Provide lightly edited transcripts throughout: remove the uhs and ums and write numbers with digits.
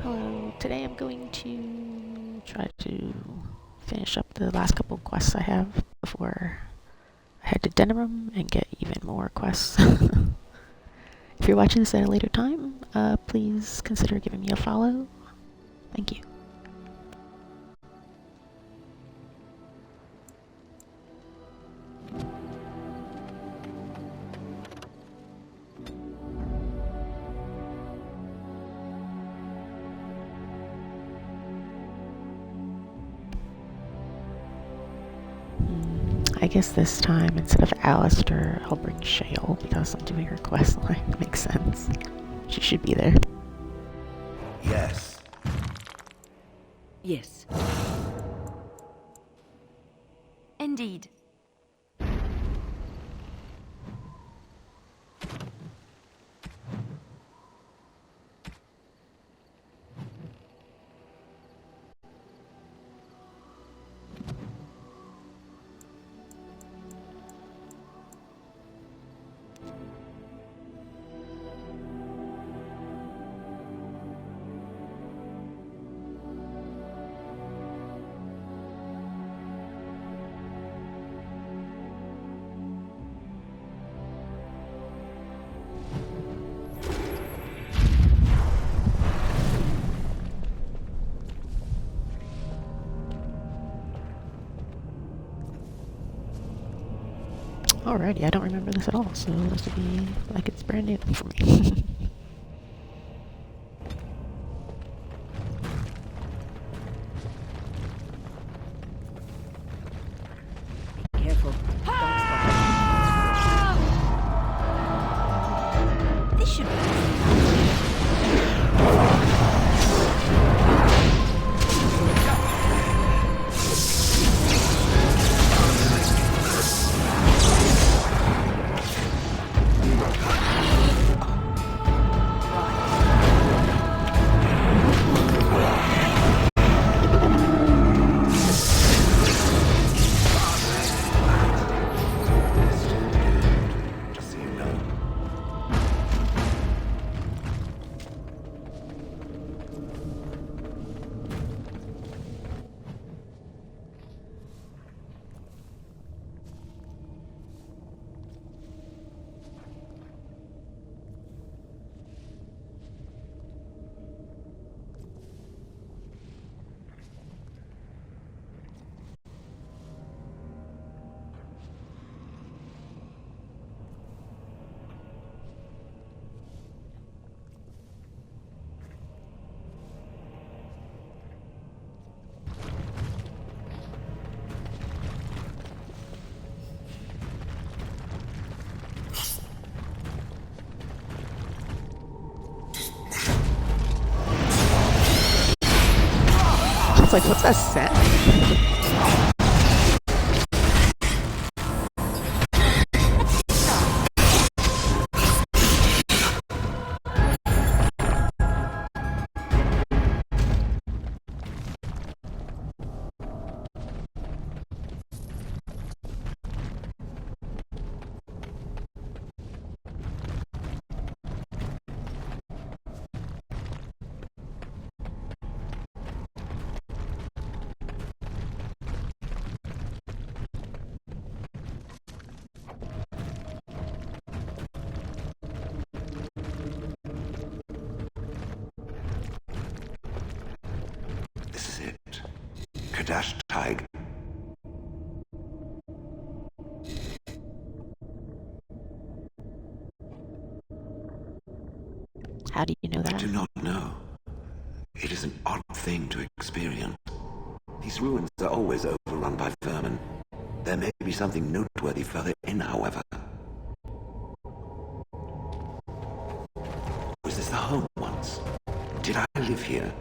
Hello, today I'm going to try to finish up the last couple quests I have before I head to Denerim and get even more quests. If you're watching this at a later time, please consider giving me a follow. Thank you. I guess this time, instead of Alistair, I'll bring Shale because I'm doing her quest line. Makes sense. She should be there. Yes. Yes. Indeed. Alrighty, I don't remember this at all, so this will be like it's brand new for me. Careful. Don't stop. This should be I was like, what's that set? This is it. Kadash Tig. How do you know I that? do not know. It is an odd thing to experience. These ruins are always overrun by vermin. There may be something noteworthy further in, however. Was this the home once? Did I live here?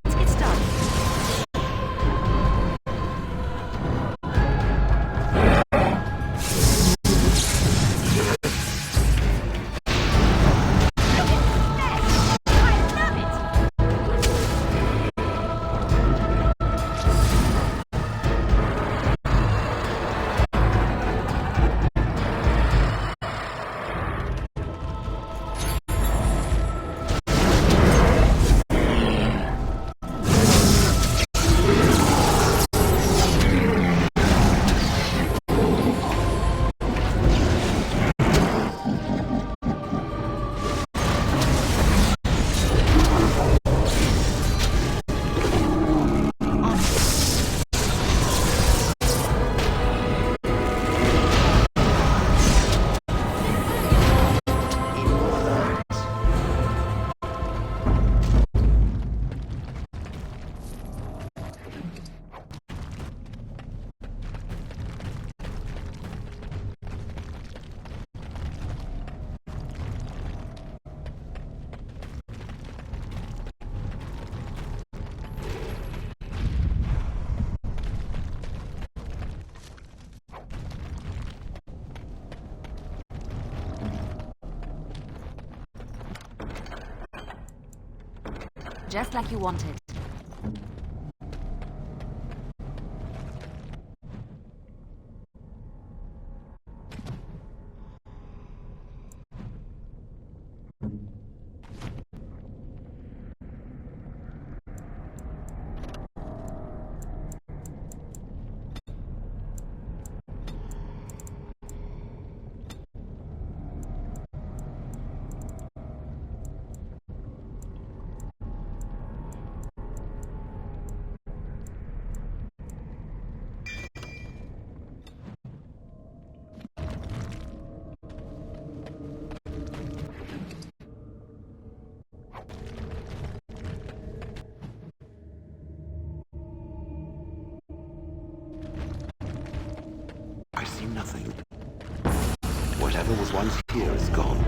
Let's get started. Just like you wanted. I see nothing. Whatever was once here is gone.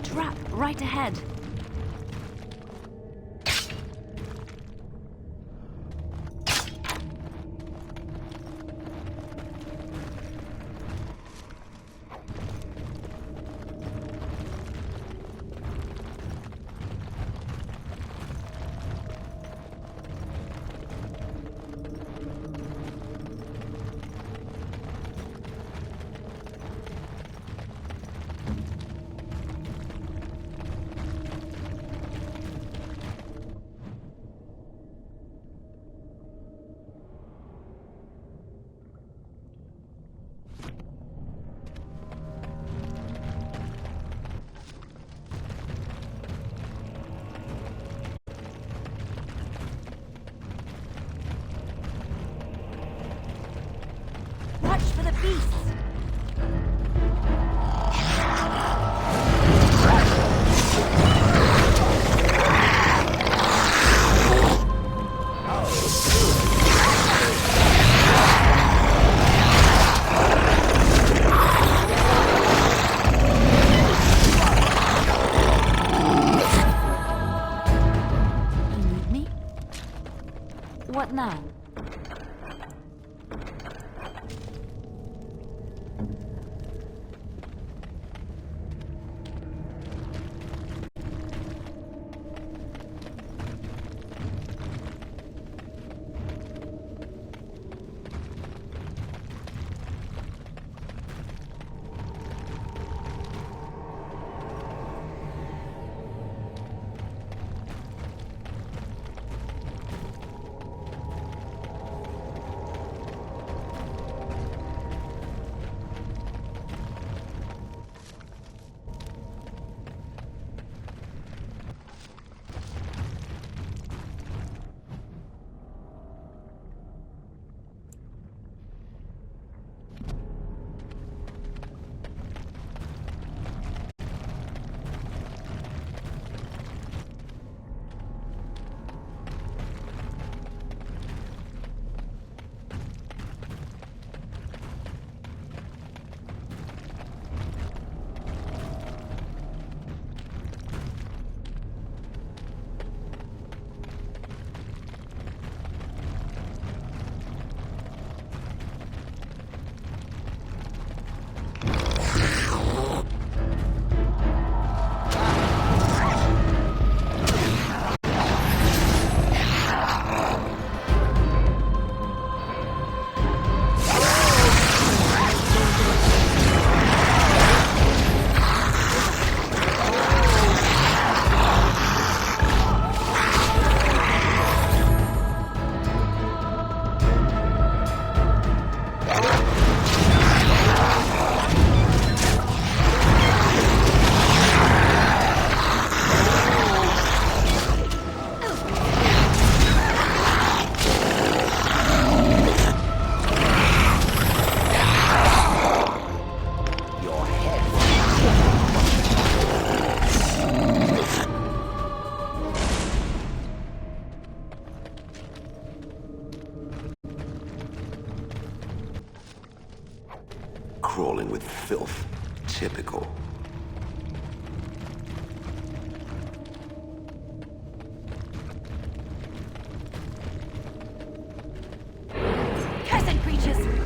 Trap right ahead. crawling with filth. Typical. Cursed creatures!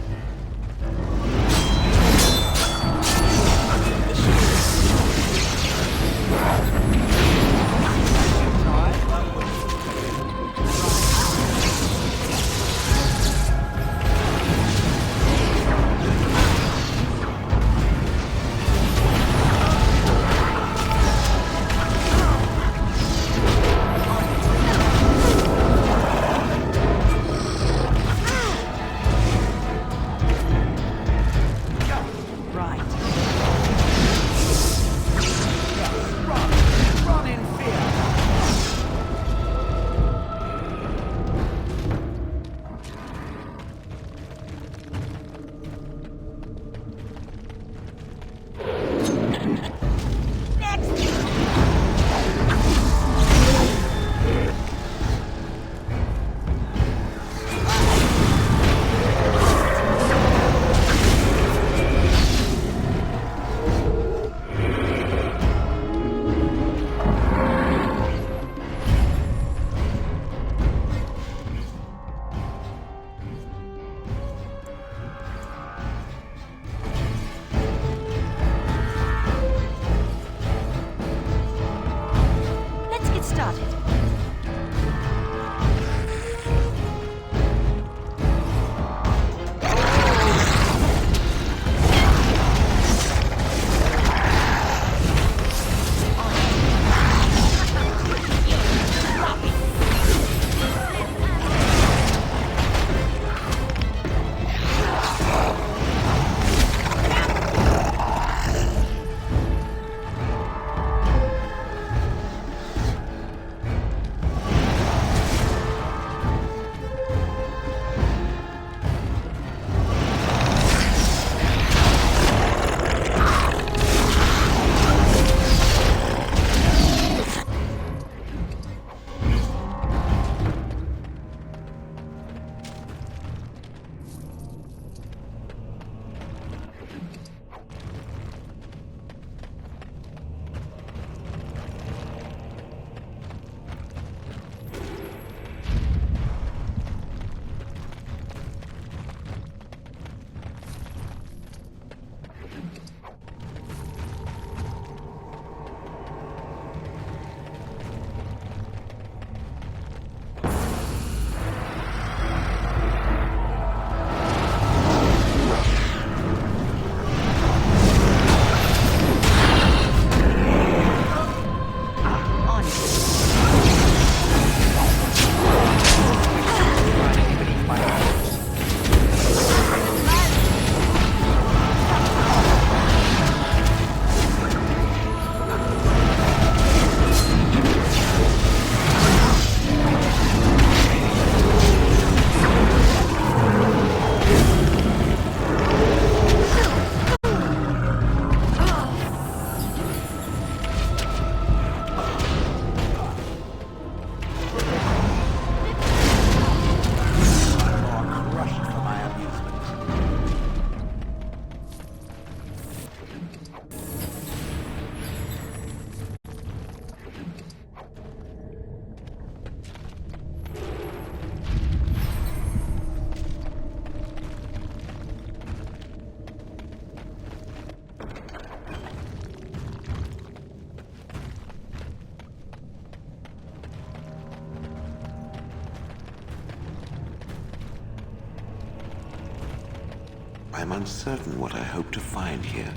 I'm uncertain what I hope to find here.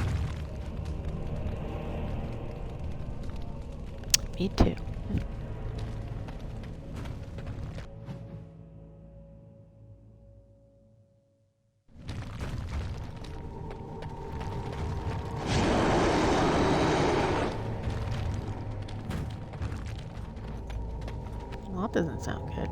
Me too. Well, that doesn't sound good.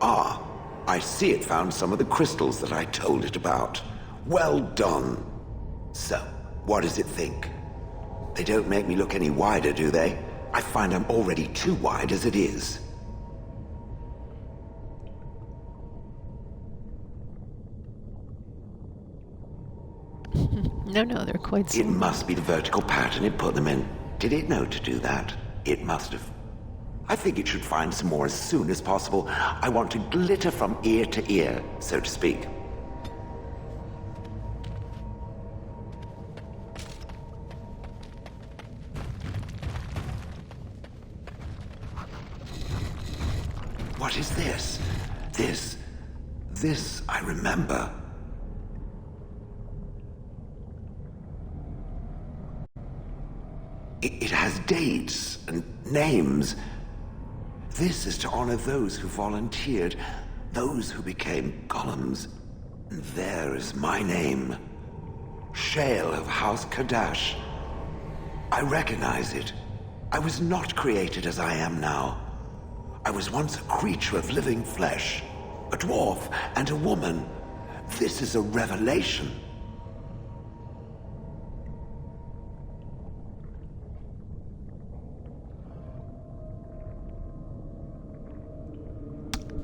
Ah, I see it found some of the crystals that I told it about. Well done. So, what does it think? They don't make me look any wider, do they? I find I'm already too wide as it is. No, they're quite It small. must be the vertical pattern it put them in. Did it know to do that? It must have. I think it should find some more as soon as possible. I want to glitter from ear to ear, so to speak. What is this? This I remember. It has dates and names. This is to honor those who volunteered, those who became golems. And there is my name. Shale of House Kadash. I recognize it. I was not created as I am now. I was once a creature of living flesh, a dwarf and a woman. This is a revelation.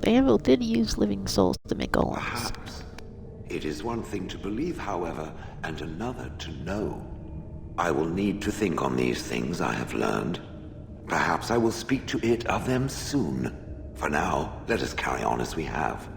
The Anvil did use living souls to make golems. Perhaps. It is one thing to believe, however, and another to know. I will need to think on these things I have learned. Perhaps I will speak to it of them soon. For now, let us carry on as we have.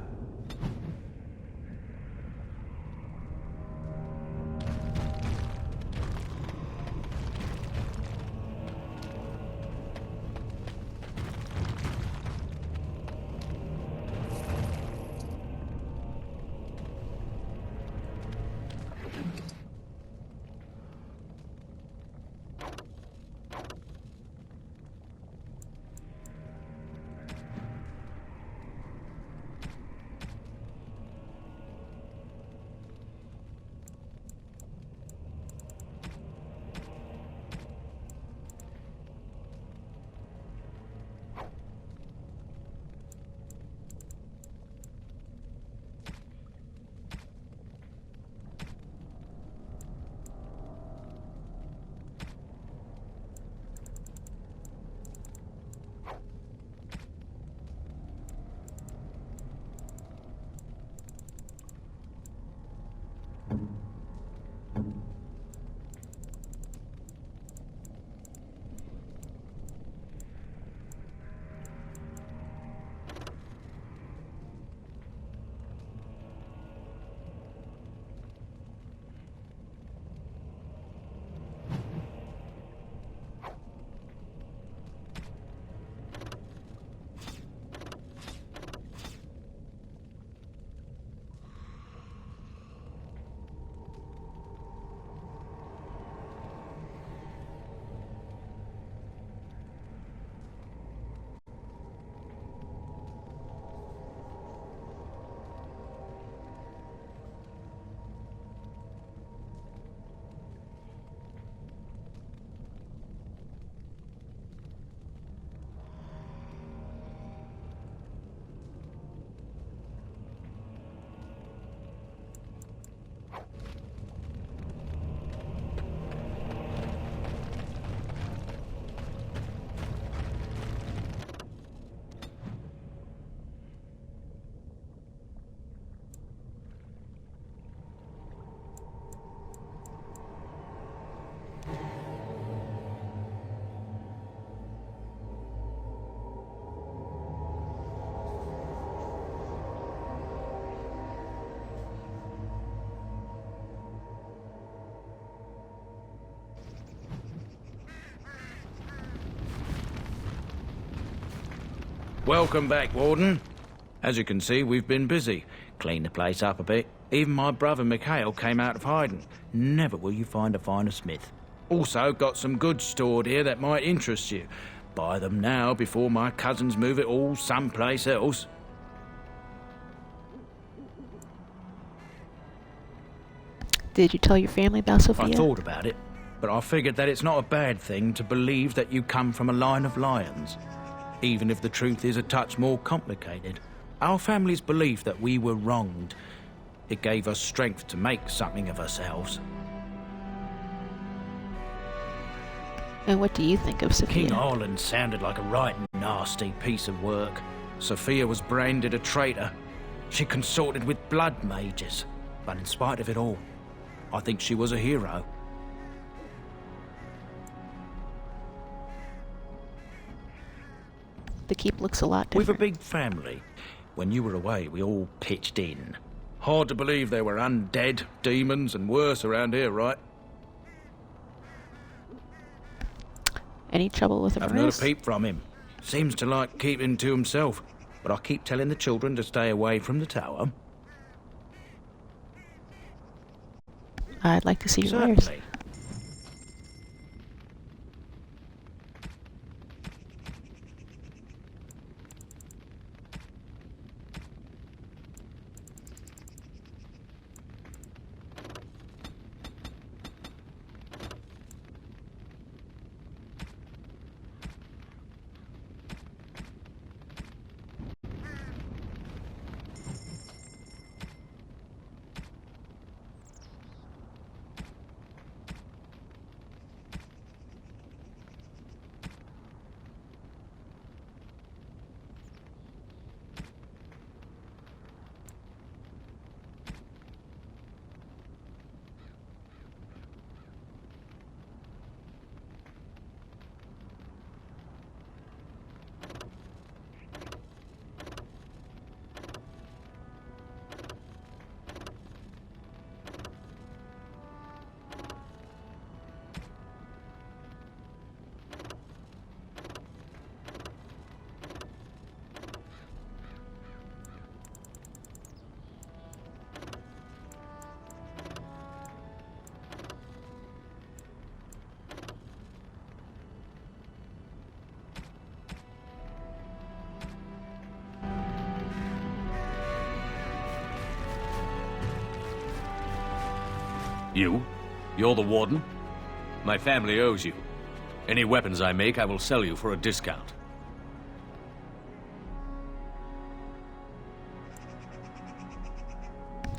Welcome back, Warden. As you can see, we've been busy. Cleaned the place up a bit. Even my brother Mikhail came out of hiding. Never will you find a finer smith. Also, got some goods stored here that might interest you. Buy them now before my cousins move it all someplace else. Did you tell your family about Sophia? I thought about it, but I figured that it's not a bad thing to believe that you come from a line of lions, even if the truth is a touch more complicated. Our family's belief that we were wronged. It gave us strength to make something of ourselves. And what do you think of Sophia? King Ireland sounded like a right nasty piece of work. Sophia was branded a traitor. She consorted with blood mages. But in spite of it all, I think she was a hero. The keep looks a lot We've different. a big family. When you were away, we all pitched in. Hard to believe there were undead, demons, and worse around here, right? Any trouble with the I've not Maris? a peep from him. Seems to like keeping to himself. But I keep telling the children to stay away from the tower. I'd like to see your wares. Certainly. You? You're the warden? My family owes you. Any weapons I make, I will sell you for a discount.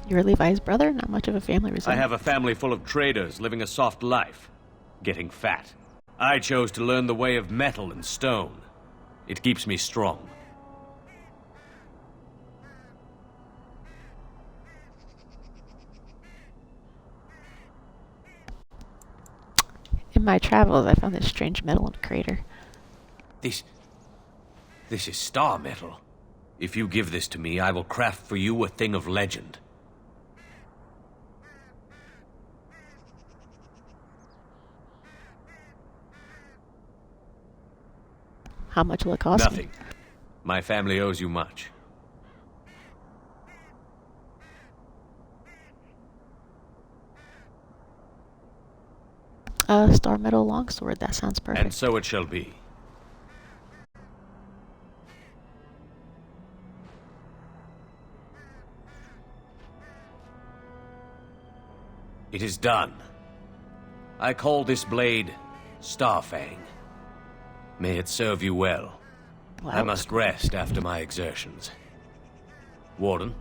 You're Levi's brother? Not much of a family I resemblance. have a family full of traders living a soft life, getting fat. I chose to learn the way of metal and stone. It keeps me strong. In my travels, I found this strange metal in a crater. This is star metal. If you give this to me, I will craft for you a thing of legend. How much will it cost Nothing. me? My family owes you much. Star metal longsword. That sounds perfect. And so it shall be. It is done. I call this blade Starfang. May it serve you well. Wow. I must rest after my exertions. Warden?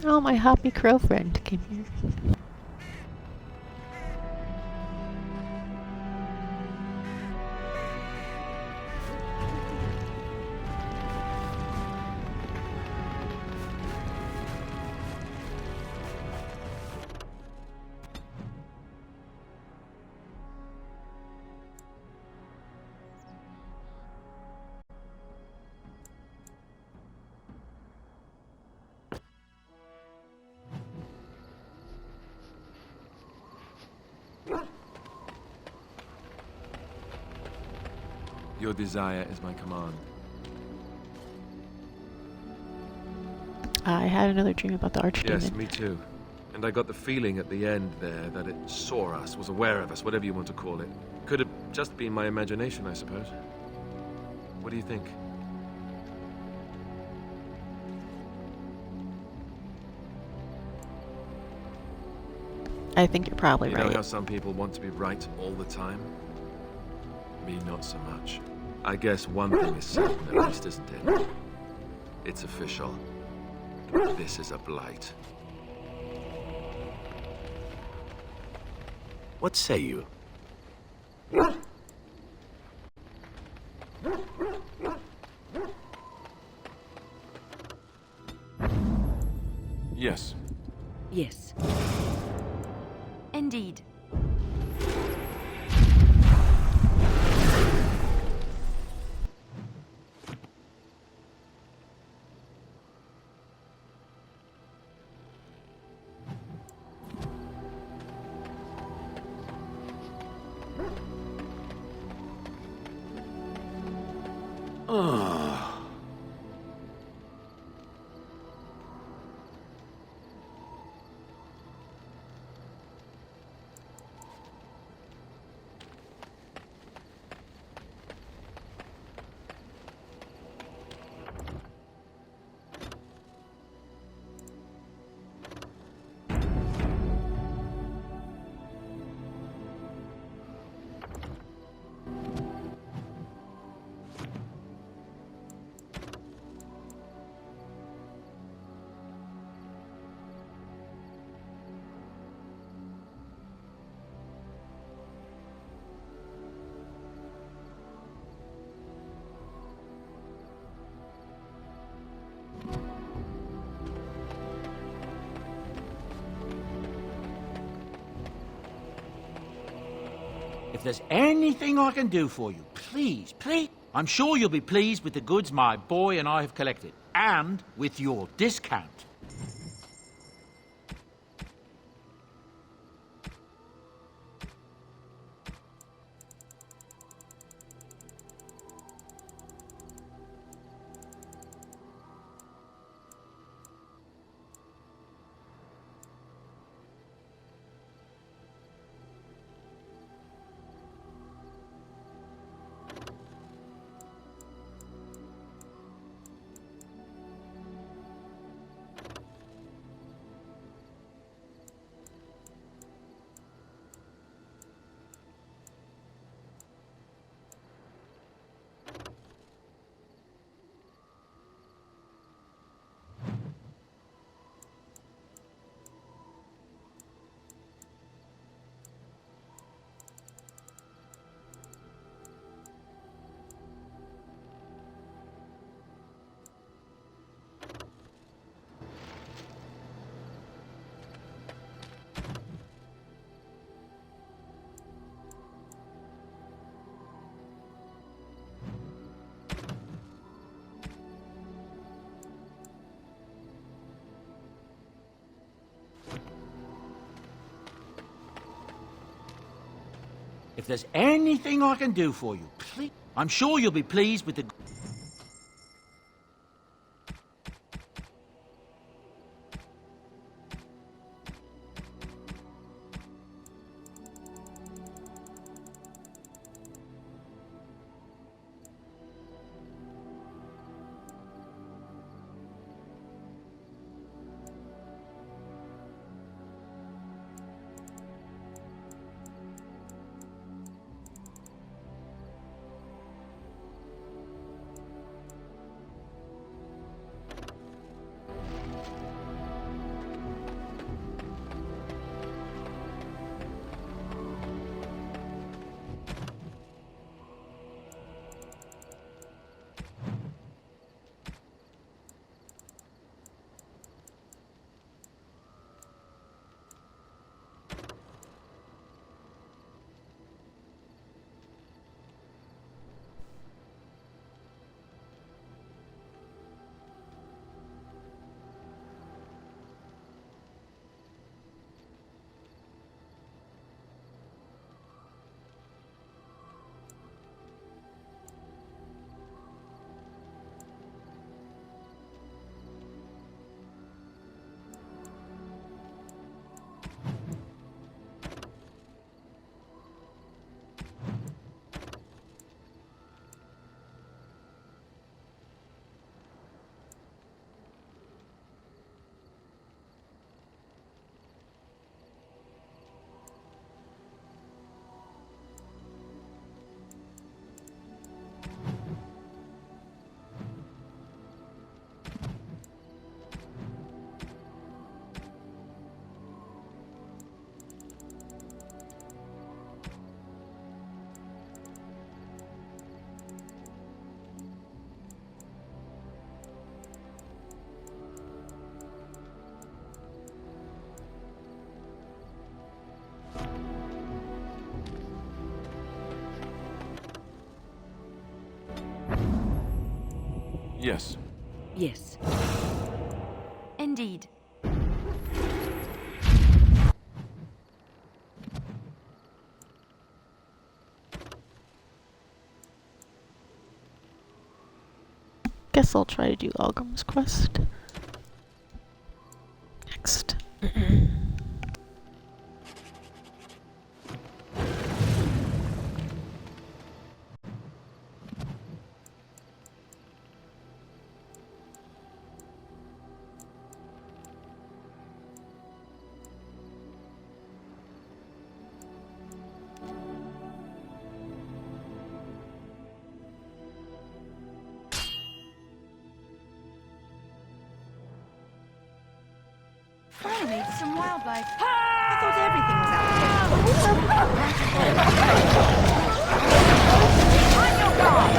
Oh, my Hoppy Crow friend came here. Your desire is my command. I had another dream about the archdemon. Yes, me too. And I got the feeling at the end there that it saw us, was aware of us, whatever you want to call it. Could have just been my imagination, I suppose. What do you think? I think you're probably You know right. how some people want to be right all the time? Me, not so much. I guess one thing is certain at least, isn't it? It's official. This is a blight. What say you? Yes. Yes. Indeed. If there's anything I can do for you, please, please. I'm sure you'll be pleased with the goods my boy and I have collected, and with your discount. If there's anything I can do for you, please. I'm sure you'll be pleased with the... Yes. Yes. Indeed. Guess I'll try to do Algrim's quest next. Finally, some wildlife. I thought everything was out there. On your guard!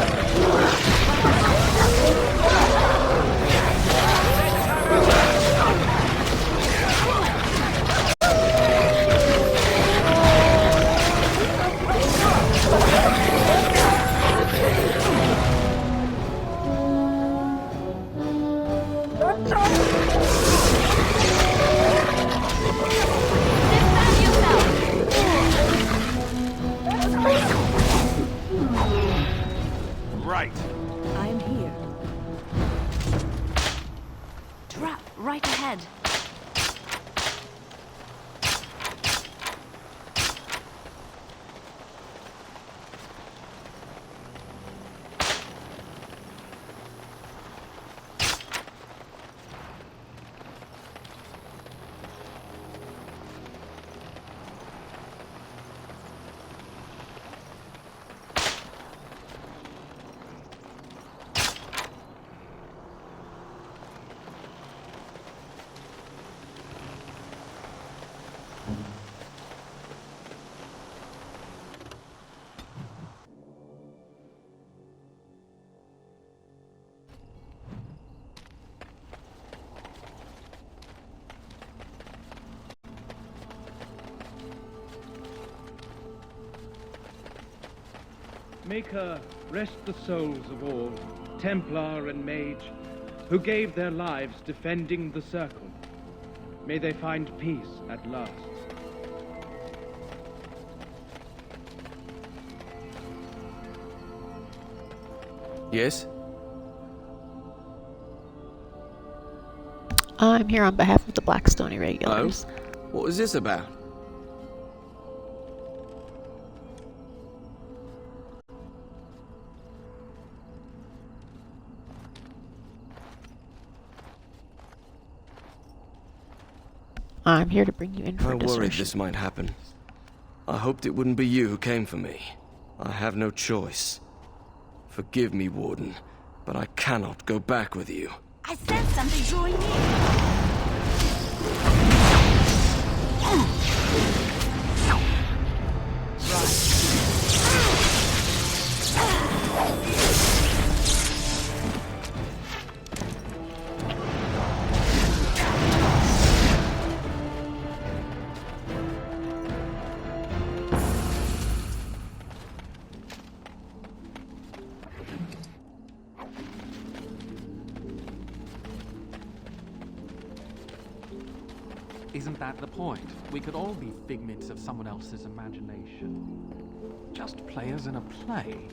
Right. I'm here. Trap right ahead. Maker, rest the souls of all, Templar and mage, who gave their lives defending the Circle. May they find peace at last. Yes? I'm here on behalf of the Blackstone Irregulars. What is this about? I'm here to bring you in for I a worried desertion. this might happen. I hoped it wouldn't be you who came for me. I have no choice. Forgive me, Warden, but I cannot go back with you. I sense something drawing near. Isn't that the point? We could all be figments of someone else's imagination. Just players in a play.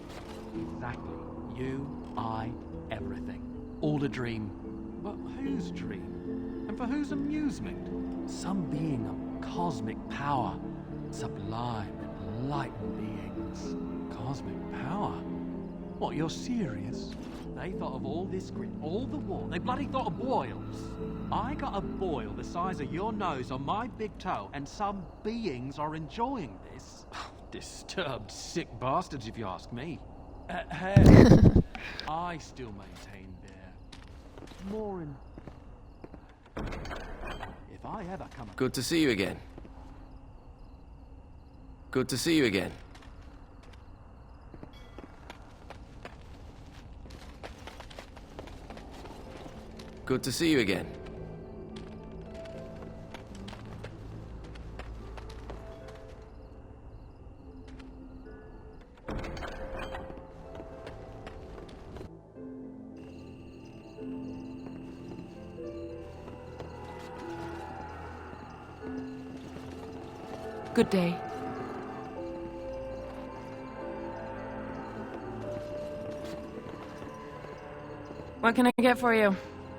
Exactly. You, I, everything. All a dream. But whose dream? And for whose amusement? Some being of cosmic power. Sublime, enlightened beings. Cosmic power? What, you're serious? They thought of all this grit, all the war. They bloody thought of boils. I got a boil the size of your nose on my big toe, and some beings are enjoying this. Disturbed, sick bastards, if you ask me. Hey, I still maintain they're more in... If I ever come... Good to see you again. Good to see you again. Good to see you again. Good day. What can I get for you?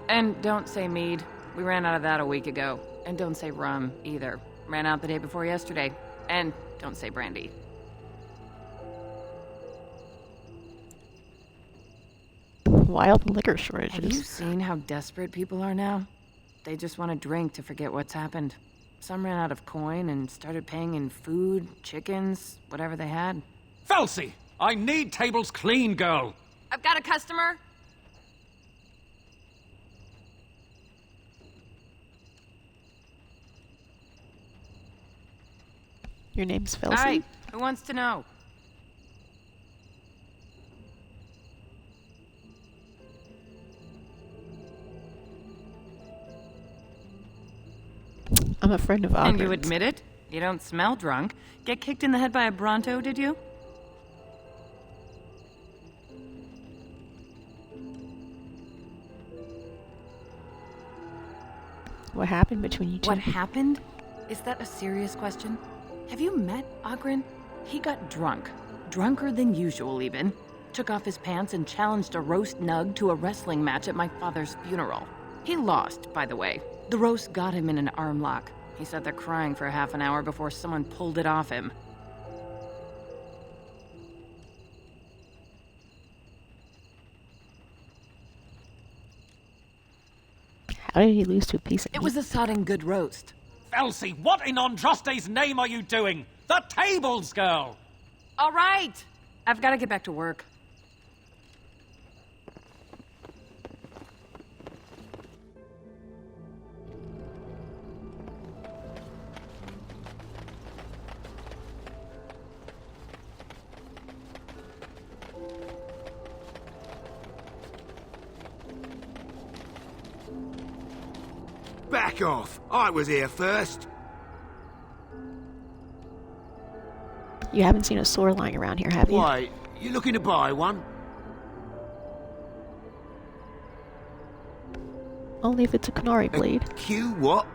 And don't say mead. We ran out of that a week ago. And don't say rum, either. Ran out the day before yesterday. And don't say brandy. Wild liquor shortages. Have you seen how desperate people are now? They just want to drink to forget what's happened. Some ran out of coin and started paying in food, chickens, whatever they had. Felsi! I need tables clean, girl! I've got a customer. Your name's Felsi? Alright, who wants to know? I'm a friend of Ogren's. And you admit it? You don't smell drunk. Get kicked in the head by a Bronto, did you? What happened between you two? What happened? Is that a serious question? Have you met Ogren? He got drunk. Drunker than usual, even. Took off his pants and challenged a roast nug to a wrestling match at my father's funeral. He lost, by the way. The roast got him in an arm lock. He sat there crying for half an hour before someone pulled it off him. How did he lose to a piece of meat? It was a sodding good roast. Felsi, what in Andraste's name are you doing? The tables, girl! All right! I've got to get back to work. Back off! I was here first. You haven't seen a sword lying around here, have you? Why, you looking to buy one? Only if it's a Canary blade. Q what?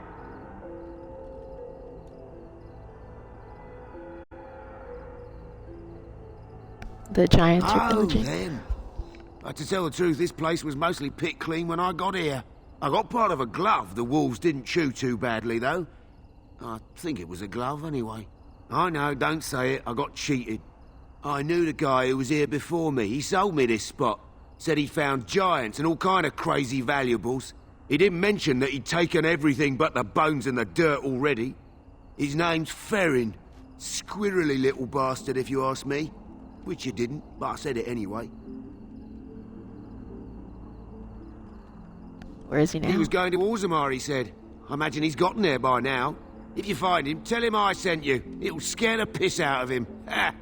The giants are Oh, pillaging. them. To tell the truth, this place was mostly picked clean when I got here. I got part of a glove the wolves didn't chew too badly, though. I think it was a glove, anyway. I know, don't say it. I got cheated. I knew the guy who was here before me. He sold me this spot. Said he found giants and all kind of crazy valuables. He didn't mention that he'd taken everything but the bones and the dirt already. His name's Ferrin. Squirrely little bastard, if you ask me. Which you didn't, but I said it anyway. Where is he now? He was going to Orzammar, he said. I imagine he's gotten there by now. If you find him, tell him I sent you. It'll scare the piss out of him. Ha!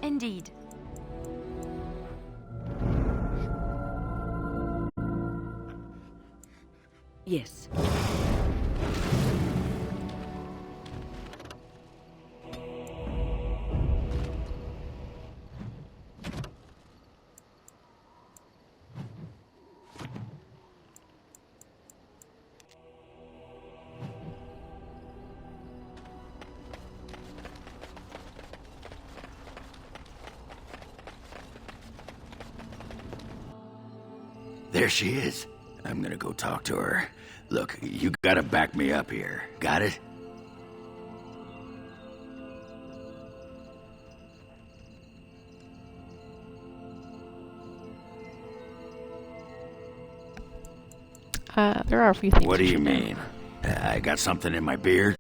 Indeed. Yes. There she is. I'm gonna go talk to her. Look, you gotta back me up here. Got it? There are a few things. What do you should know. mean? I got something in my beard?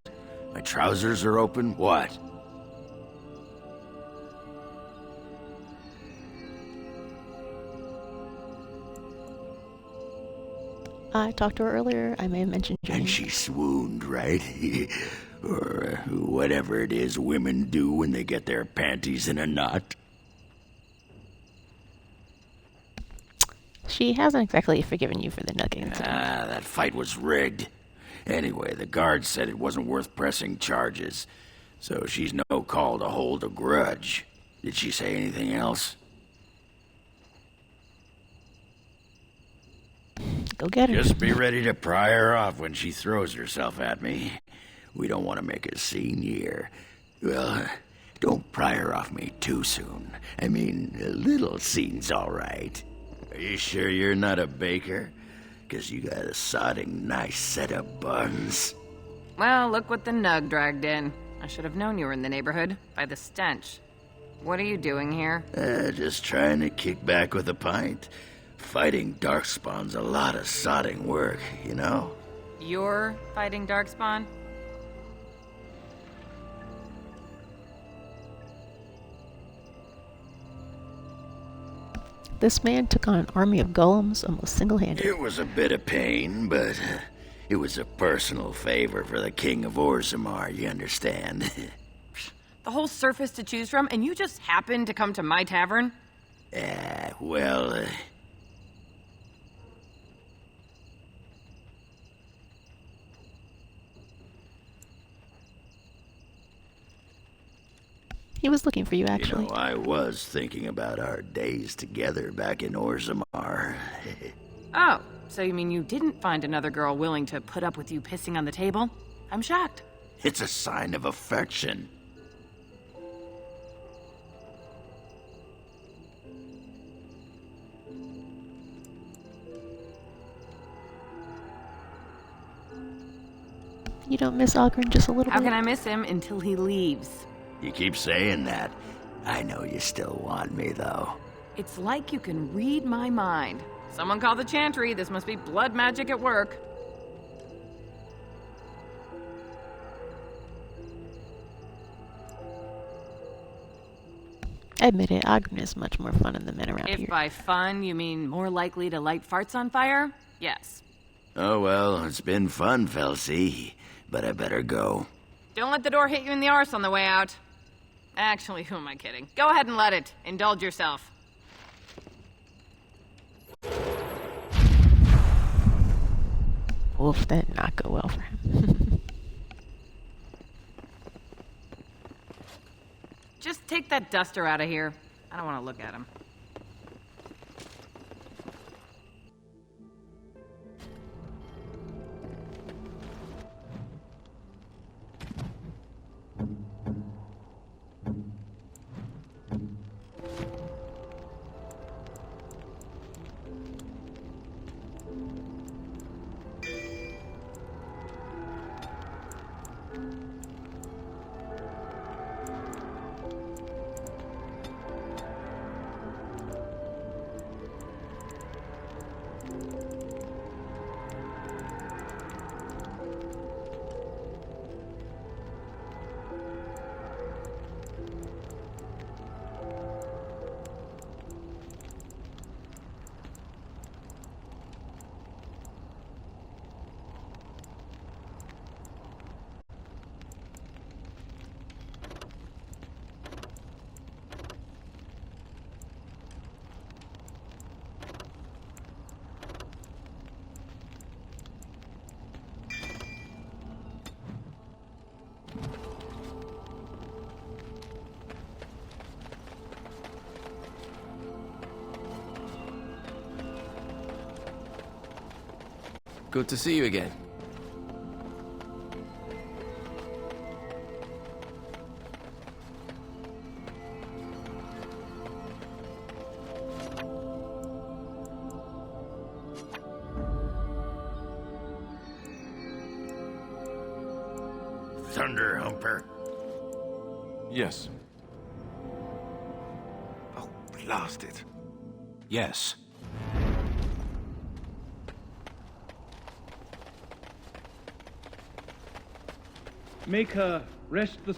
My trousers are open? What? I talked to her earlier. I may have mentioned your And name. she swooned, right? Or whatever it is women do when they get their panties in a knot. She hasn't exactly forgiven you for the nugget incident. That fight was rigged. Anyway, the guard said it wasn't worth pressing charges, so she's no call to hold a grudge. Did she say anything else? Go get her. Just be ready to pry her off when she throws herself at me. We don't want to make a scene here. Well, don't pry her off me too soon. I mean, a little scene's all right. Are you sure you're not a baker? 'Cause you got a sodding nice set of buns. Well, look what the nug dragged in. I should have known you were in the neighborhood, by the stench. What are you doing here? Just trying to kick back with a pint. Fighting Darkspawn's a lot of sodding work, you know? You're fighting Darkspawn? This man took on an army of golems almost single-handed. It was a bit of pain, but it was a personal favor for the King of Orzammar, you understand? The whole surface to choose from, and you just happened to come to my tavern? Well, He was looking for you, actually. You know, I was thinking about our days together back in Orzammar. Oh, so you mean you didn't find another girl willing to put up with you pissing on the table? I'm shocked. It's a sign of affection. You don't miss Ogren just a little How bit? can I miss him until he leaves? You keep saying that. I know you still want me, though. It's like you can read my mind. Someone call the chantry. This must be blood magic at work. Admit it, Ogren is much more fun than the men around If here. by fun you mean more likely to light farts on fire, yes. Oh, well, it's been fun, Felsie, but I better go. Don't let the door hit you in the arse on the way out. Actually, who am I kidding? Go ahead and let it. Indulge yourself. Wolf, that did not go well for him. Just take that duster out of here. I don't want to look at him. Good to see you again. Thunder Humper. Yes. Oh, blast it. Yes. Make her rest the...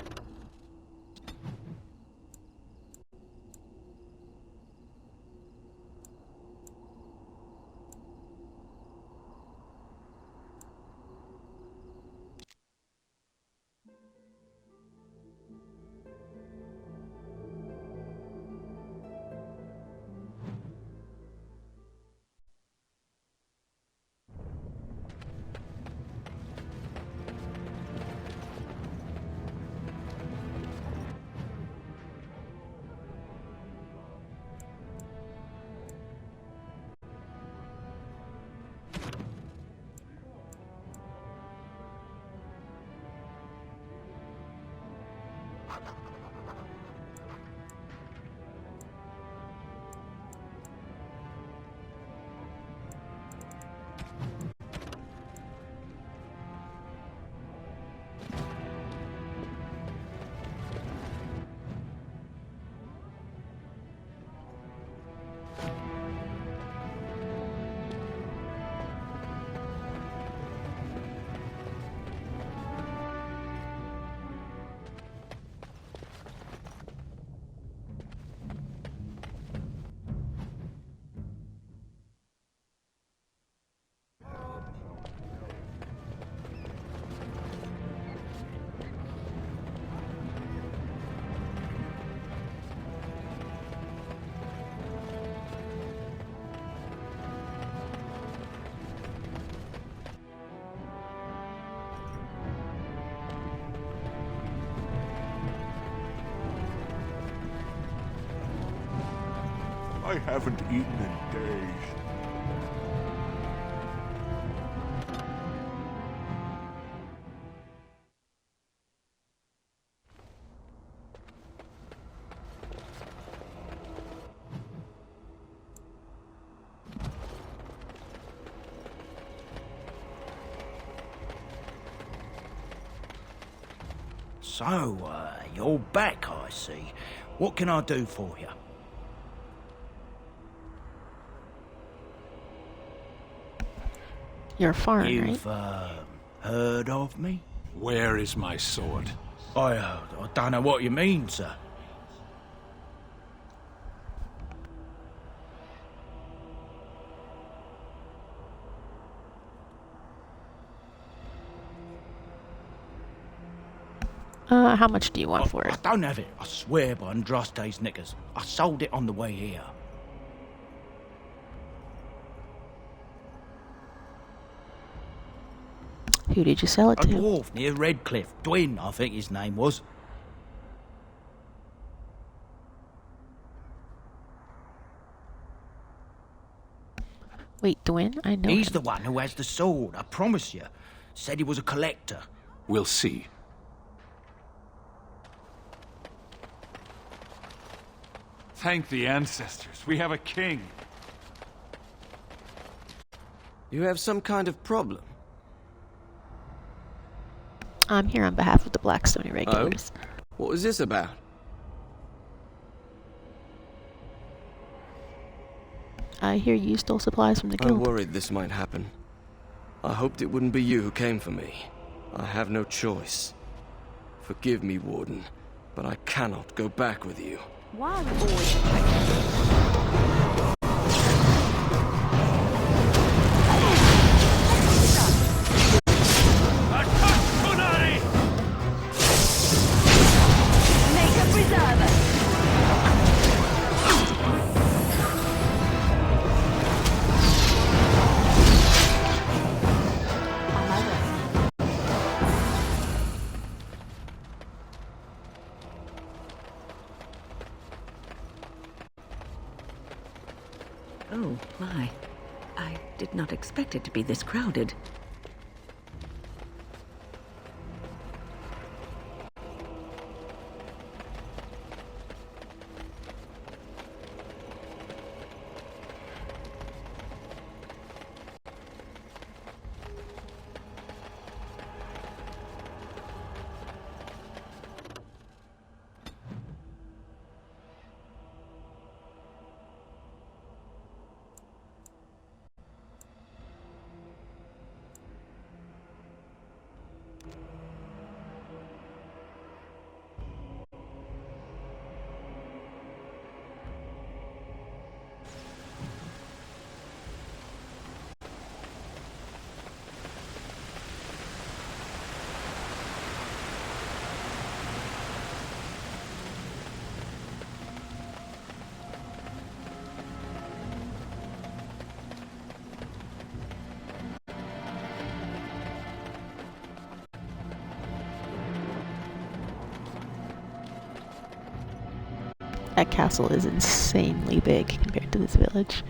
I haven't eaten in days. So, you're back, I see. What can I do for you? You're a foreigner, You've, right? heard of me? Where is my sword? I don't know what you mean, sir. How much do you want for it? I don't have it. I swear by Andraste's knickers. I sold it on the way here. Who did you sell it A to? dwarf near Redcliffe. Dwyn, I think his name was. Wait, Dwyn? I know He's him. the one who has the sword, I promise you. Said he was a collector. We'll see. Thank the ancestors. We have a king. You have some kind of problem? I'm here on behalf of the Blackstone Irregulars. Oh? What was this about? I hear you stole supplies from the I guild. worried this might happen. I hoped it wouldn't be you who came for me. I have no choice. Forgive me, Warden, but I cannot go back with you. Why are we always make a preserver? Oh, my. I did not expect it to be this crowded. That castle is insanely big compared to this village.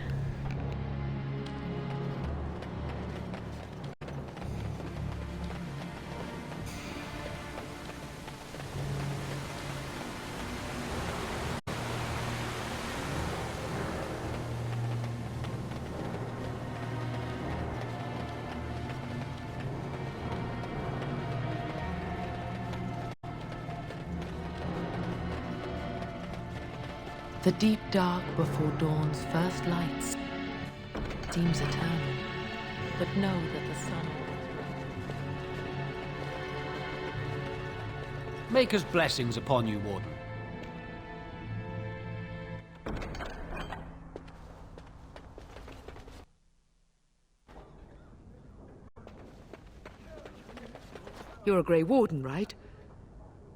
The deep dark before dawn's first lights seems eternal, but know that the sun... Maker's blessings upon you, Warden. You're a Grey Warden, right?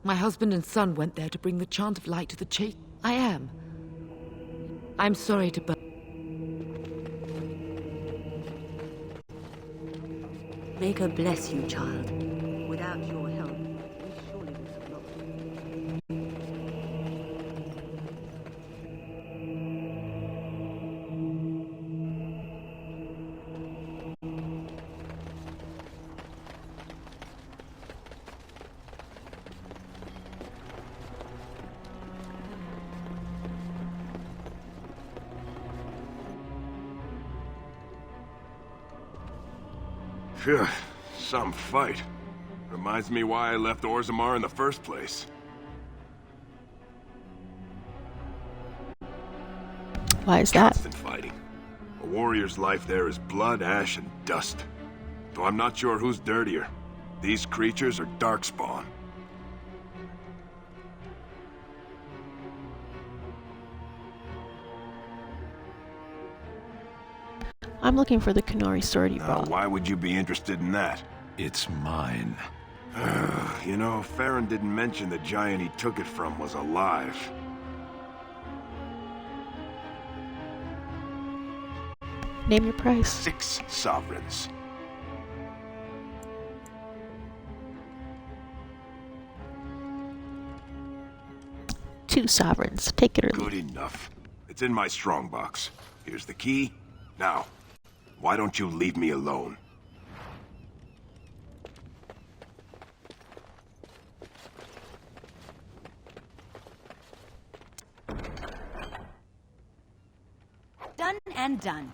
My husband and son went there to bring the chant of light to the chief. I am. I'm sorry to Maker bless you, child. Without your help, we surely would have lost you. Phew, some fight. Reminds me why I left Orzammar in the first place. Why is that? Constant fighting. A warrior's life there is blood, ash, and dust. Though I'm not sure who's dirtier. These creatures are darkspawn. I'm looking for the Kenori sword you brought. Why would you be interested in that? It's mine. You know, Farron didn't mention the giant he took it from was alive. Name your price. 6 sovereigns. Two sovereigns. Take it or leave. Good enough. It's in my strongbox. Here's the key. Now, why don't you leave me alone? Done and done.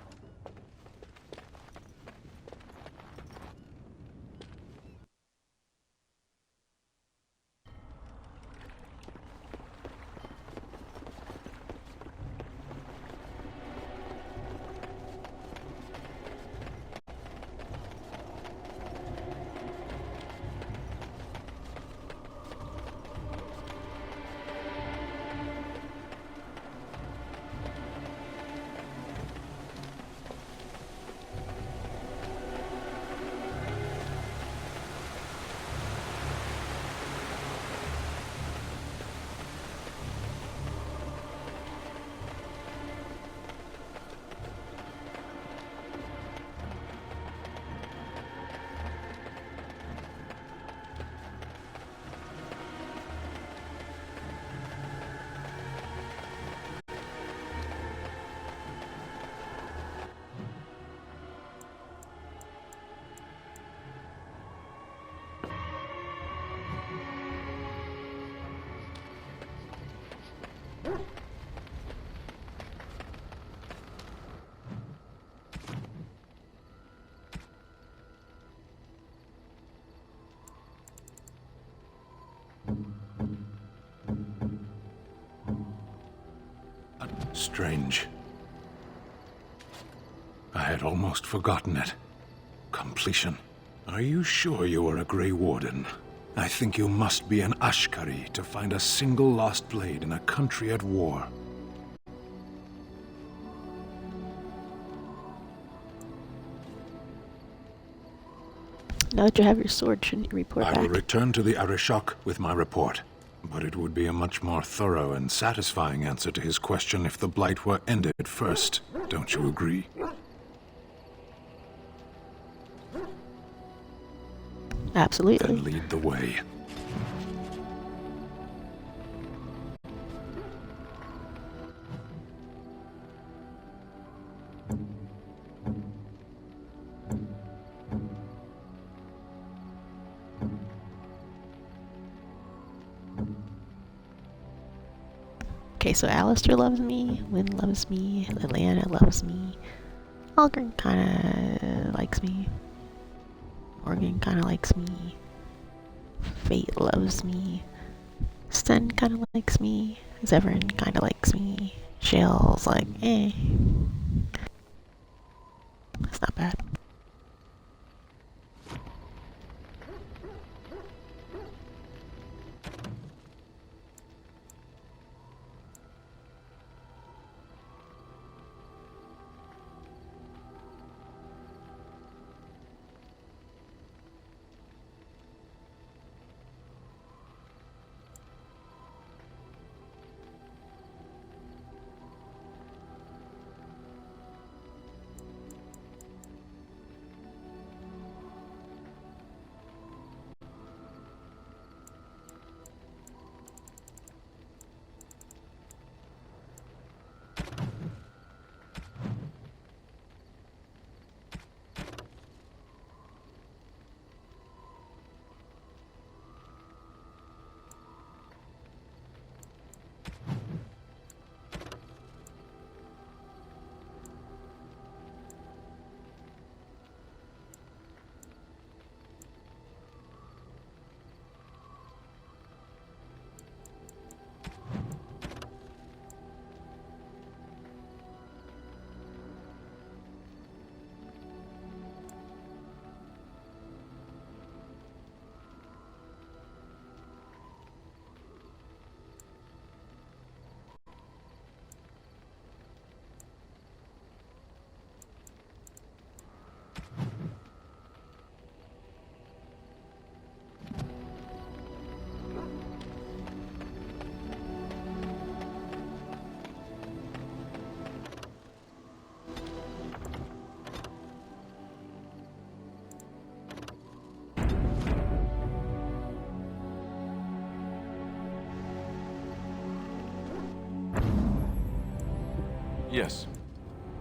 Strange. I had almost forgotten it. Completion. Are you sure you are a Grey Warden? I think you must be an Ashkari to find a single lost blade in a country at war. Now that you have your sword, shouldn't you report back? I will return to the Arishok with my report. But it would be a much more thorough and satisfying answer to his question if the Blight were ended first. Don't you agree? Absolutely. Then lead the way. Okay, so Alistair loves me, Lynn loves me, Liliana loves me, Algren kinda likes me, Morgan kinda likes me, Fate loves me, Sten kinda likes me, Zevran kinda likes me, Shale's like, eh. That's not bad.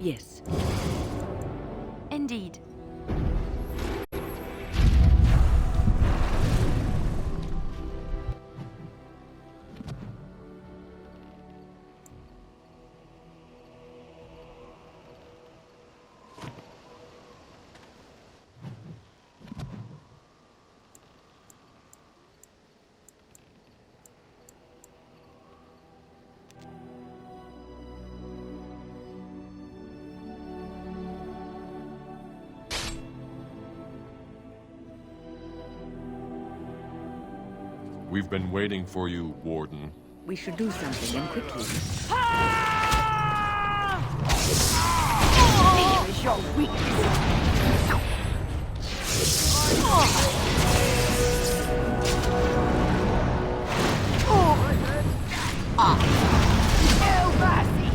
Yes. Indeed. We've been waiting for you, Warden. We should do something, and quickly. Here is your weakness. No mercy.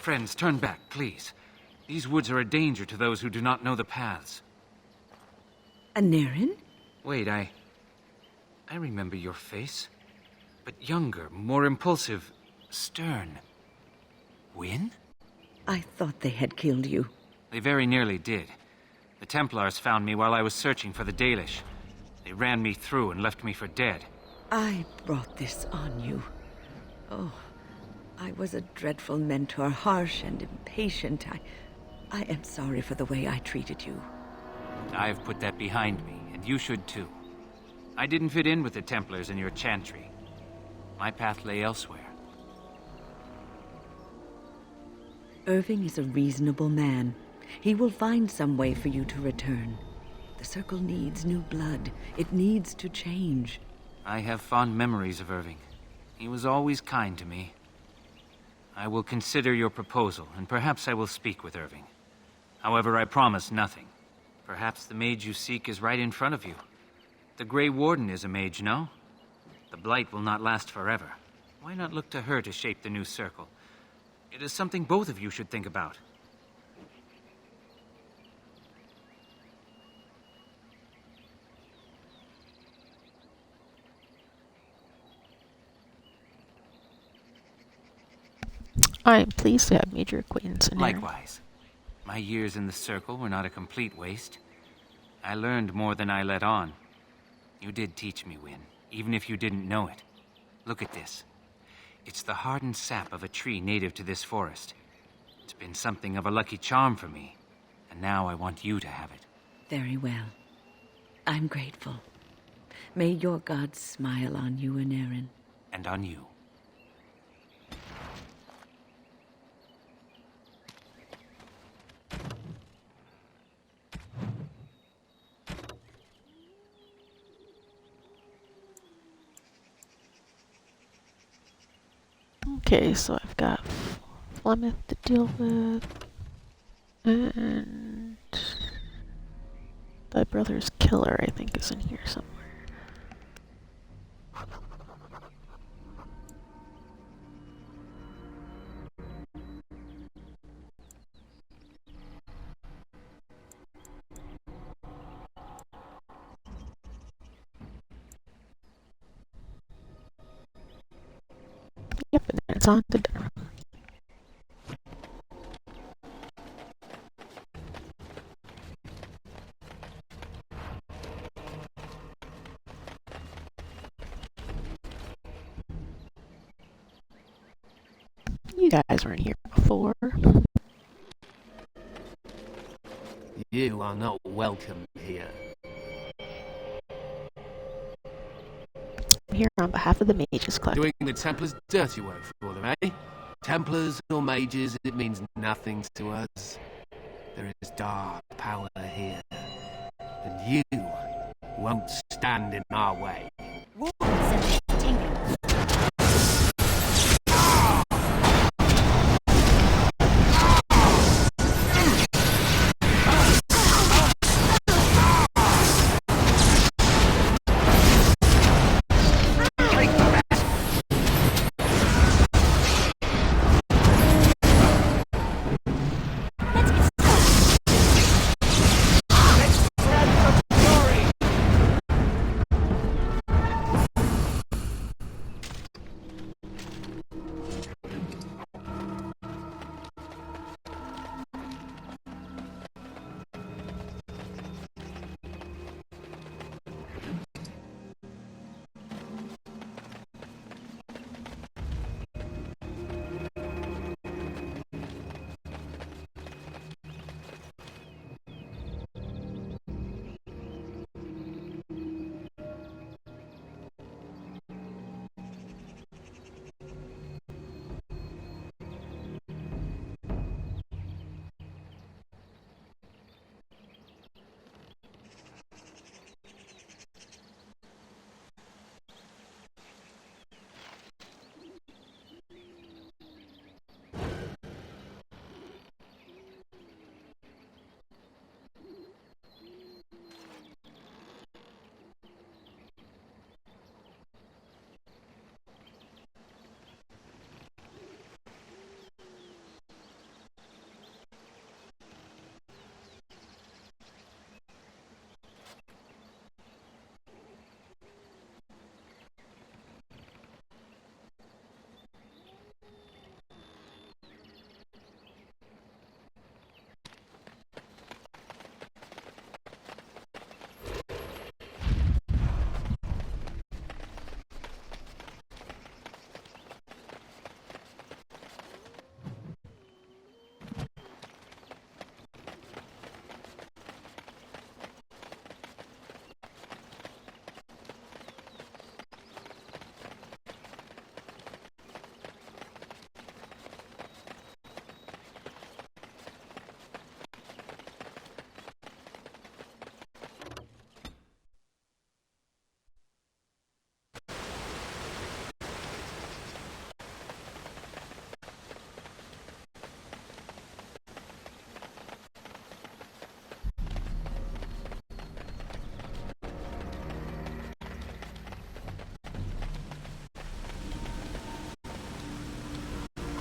Friends, turn back, please. These woods are a danger to those who do not know the paths. Aneurin? Wait, I remember your face. But younger, more impulsive, stern. Wynne? I thought they had killed you. They very nearly did. The Templars found me while I was searching for the Dalish. They ran me through and left me for dead. I brought this on you. Oh, I was a dreadful mentor, harsh and impatient. I am sorry for the way I treated you. I've put that behind me, and you should too. I didn't fit in with the Templars in your chantry. My path lay elsewhere. Irving is a reasonable man. He will find some way for you to return. The Circle needs new blood. It needs to change. I have fond memories of Irving. He was always kind to me. I will consider your proposal, and perhaps I will speak with Irving. However, I promise nothing. Perhaps the mage you seek is right in front of you. The Grey Warden is a mage, no? The Blight will not last forever. Why not look to her to shape the new Circle? It is something both of you should think about. I am pleased to have made your acquaintance in here. Likewise. My years in the Circle were not a complete waste. I learned more than I let on. You did teach me, Wynne, even if you didn't know it. Look at this. It's the hardened sap of a tree native to this forest. It's been something of a lucky charm for me, and now I want you to have it. Very well. I'm grateful. May your gods smile on you, Aneurin. And on you. Okay, so I've got Flemeth to deal with, and thy brother's killer, I think, is in here somewhere. Yep, and then it's on to dinner. You guys weren't here before. You are not welcome here. I'm here on behalf of the Mages Collective. Doing the Templars' dirty work for them, eh? Templars or mages, it means nothing to us. There is dark power here. And you won't stand in our way.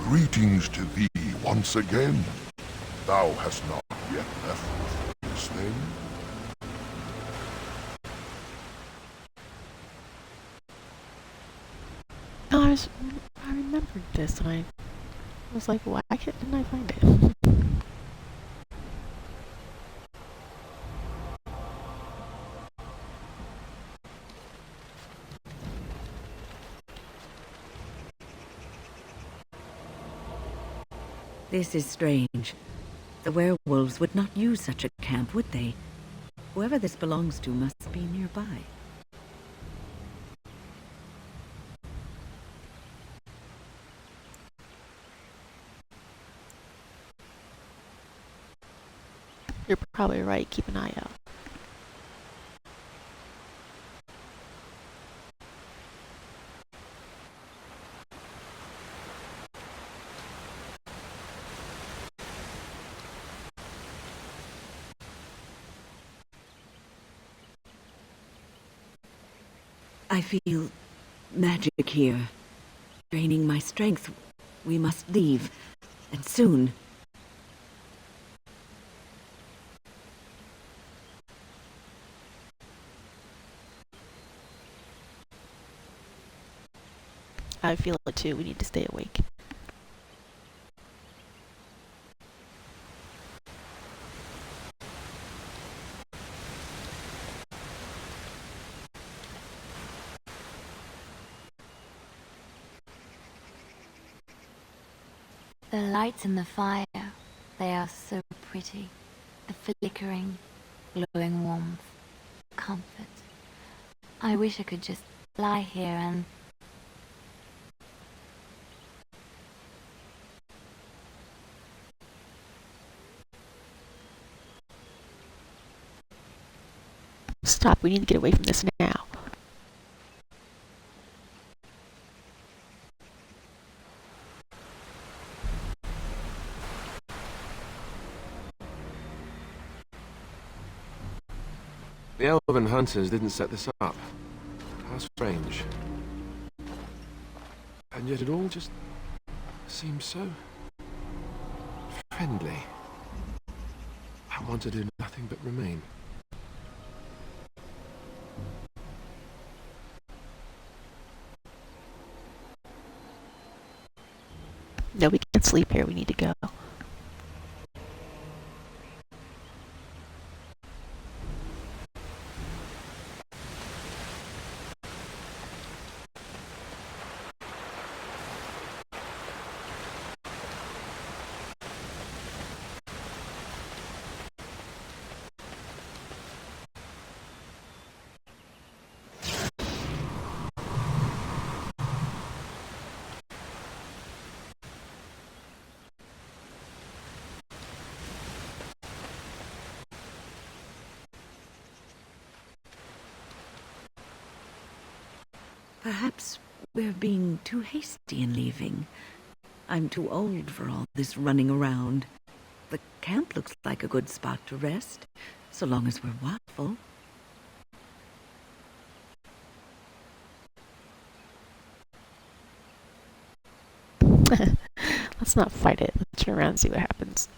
Greetings to thee once again. Thou hast not yet left this thing. No, I remembered this, and I was like, why didn't I find it? This is strange. The werewolves would not use such a camp, would they? Whoever this belongs to must be nearby. You're probably right. Keep an eye out. I feel magic here. Draining my strength. We must leave. And soon. I feel it too. We need to stay awake. The lights in the fire, they are so pretty. The flickering, glowing warmth, comfort. I wish I could just lie here and... Stop. We need to get away from this now. The elven hunters didn't set this up. How strange. And yet it all just seems so friendly. I want to do nothing but remain. No, we can't sleep here. We need to go. Perhaps we're being too hasty in leaving. I'm too old for all this running around. The camp looks like a good spot to rest, so long as we're watchful. Let's not fight it. Let's turn around and see what happens.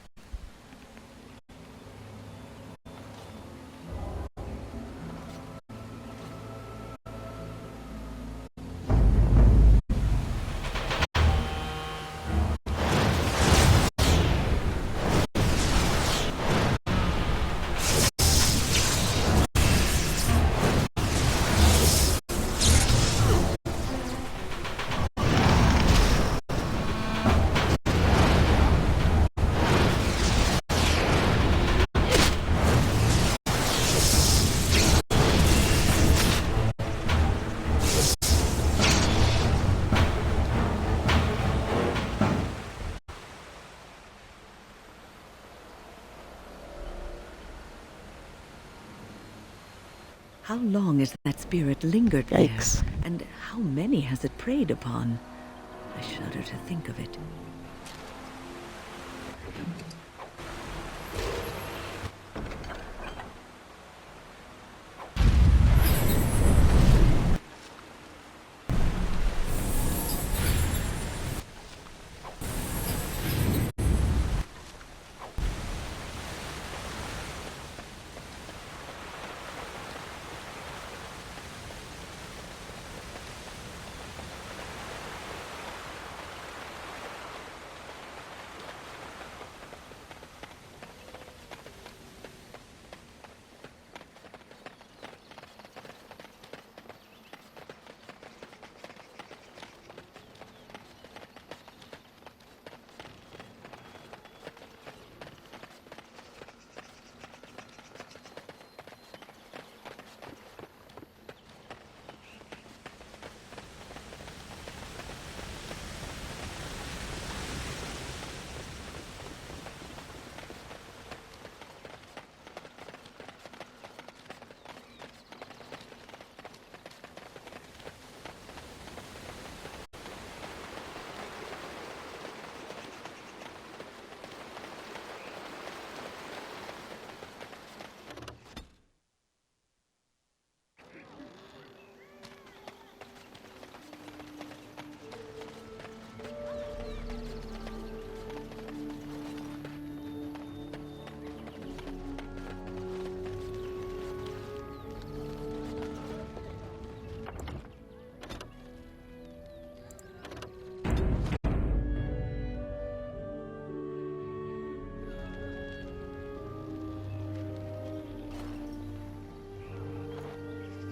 How long has that spirit lingered Yikes. there? And how many has it preyed upon? I shudder to think of it.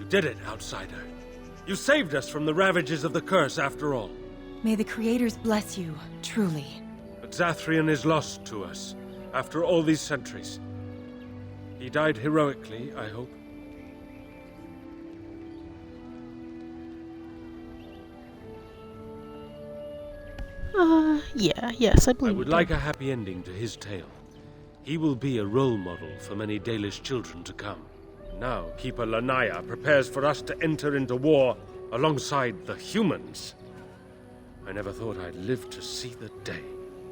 did it, outsider. You saved us from the ravages of the curse after all. May the creators bless you, truly. But Zathrian is lost to us, after all these centuries. He died heroically, I hope. Yes, I I believe would it. like a happy ending to his tale. He will be a role model for many Dalish children to come. Now, Keeper Lanaya prepares for us to enter into war alongside the humans. I never thought I'd live to see the day.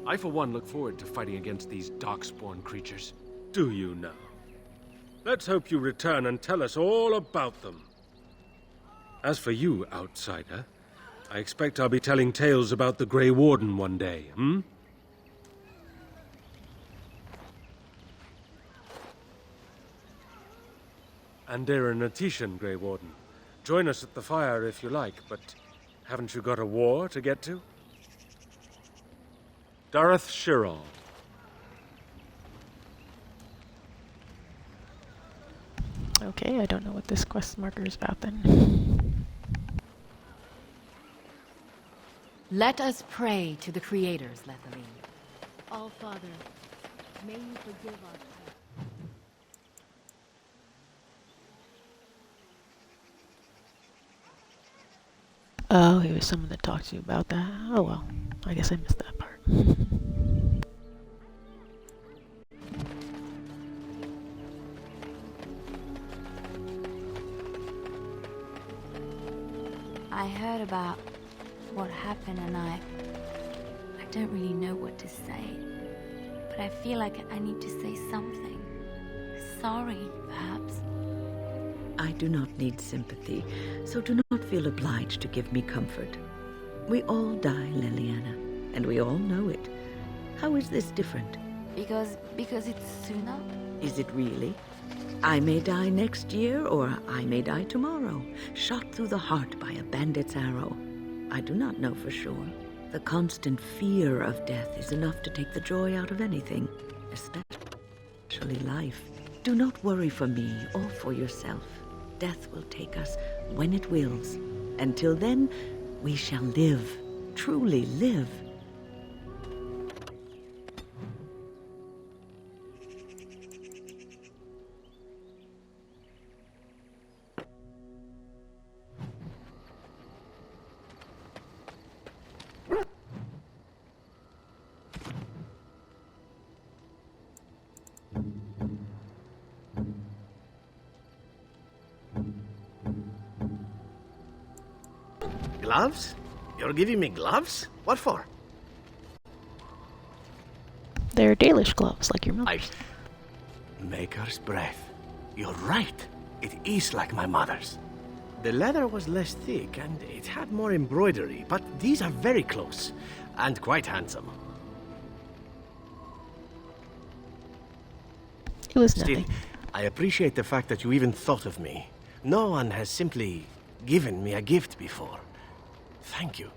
I, for one, look forward to fighting against these darkspawn creatures. Do you now? Let's hope you return and tell us all about them. As for you, outsider, I expect I'll be telling tales about the Grey Warden one day, hmm? Andera Natishan, Grey Warden. Join us at the fire if you like, but haven't you got a war to get to? Dareth Shirral. Okay, I don't know what this quest marker is about then. Let us pray to the creators, Lethaline. All Father, may you forgive our... Oh, he was someone that talked to you about that. Oh well, I guess I missed that part. I heard about what happened and I don't really know what to say. But I feel like I need to say something. Sorry, perhaps. I do not need sympathy, so do not feel obliged to give me comfort. We all die, Liliana, and we all know it. How is this different? Because it's sooner? Is it really? I may die next year, or I may die tomorrow, shot through the heart by a bandit's arrow. I do not know for sure. The constant fear of death is enough to take the joy out of anything, especially life. Do not worry for me or for yourself. Death will take us when it wills. Until then, we shall live, truly live. Gloves? You're giving me gloves? What for? They're Dalish gloves, like your mother's. Maker's breath. You're right. It is like my mother's. The leather was less thick and it had more embroidery, but these are very close and quite handsome. It was Still, nothing. I appreciate the fact that you even thought of me. No one has simply given me a gift before. Thank you.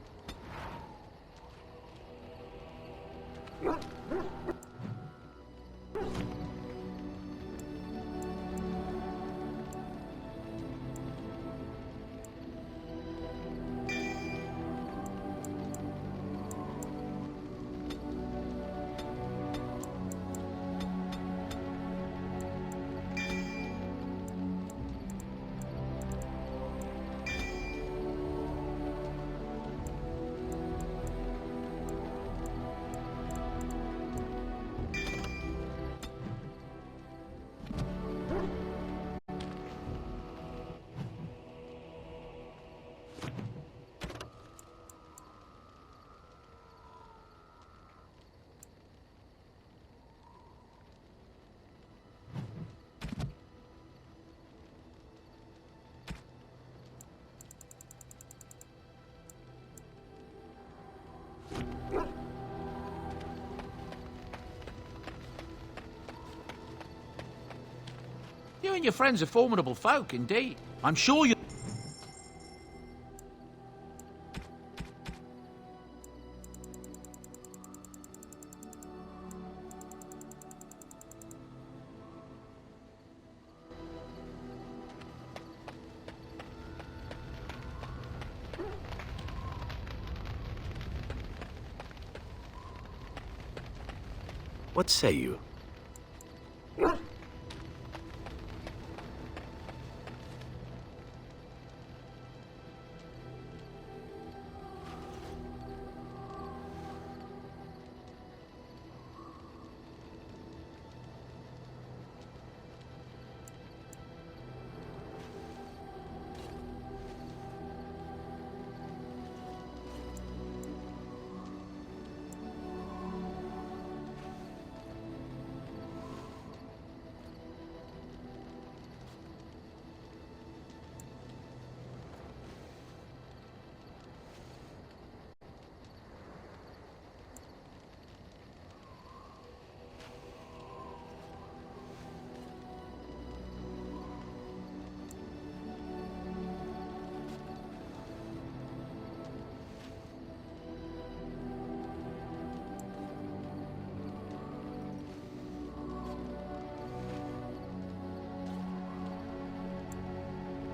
You and your friends are formidable folk, indeed. I'm sure you... What say you?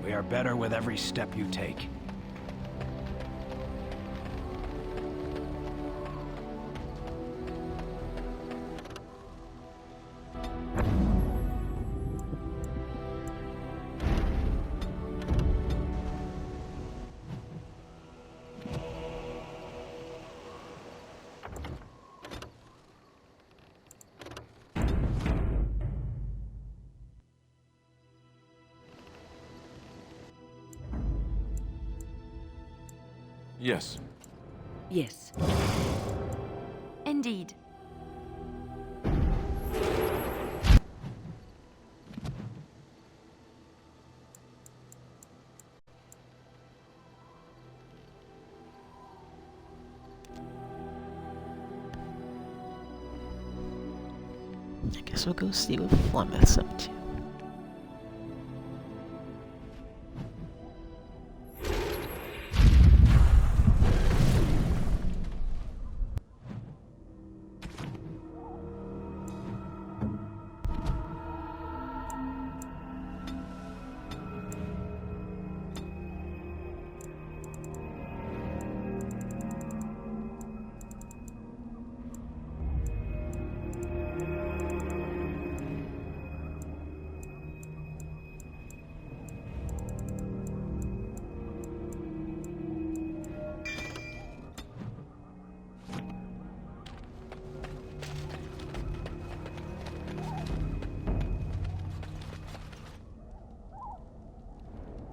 We are better with every step you take. Yes. Yes. Indeed. I guess we'll go see what Flemeth's up to.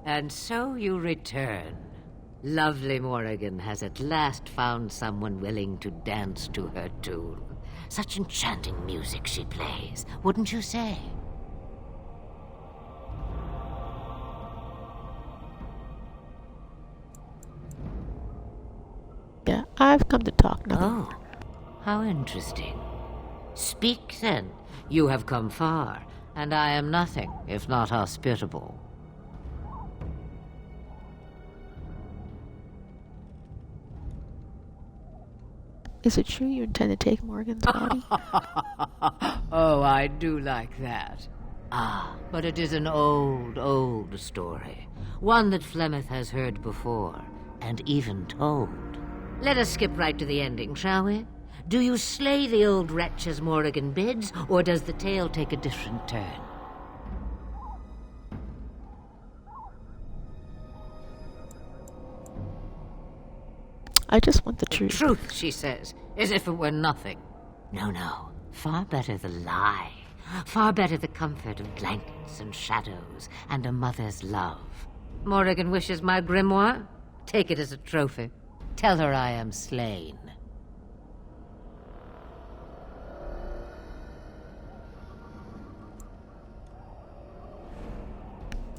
And so you return. Lovely Morrigan has at last found someone willing to dance to her tune. Such enchanting music she plays, wouldn't you say? Yeah, I've come to talk nothing. Oh, how interesting. Speak then. You have come far, and I am nothing if not hospitable. Is it true you intend to take Morgan's body? Oh, I do like that. Ah, but it is an old, old story. One that Flemeth has heard before, and even told. Let us skip right to the ending, shall we? Do you slay the old wretch as Morrigan bids, or does the tale take a different turn? I just want the truth. Truth, she says, as if it were nothing. No, no. Far better the lie. Far better the comfort of blankets and shadows and a mother's love. Morrigan wishes my grimoire? Take it as a trophy. Tell her I am slain.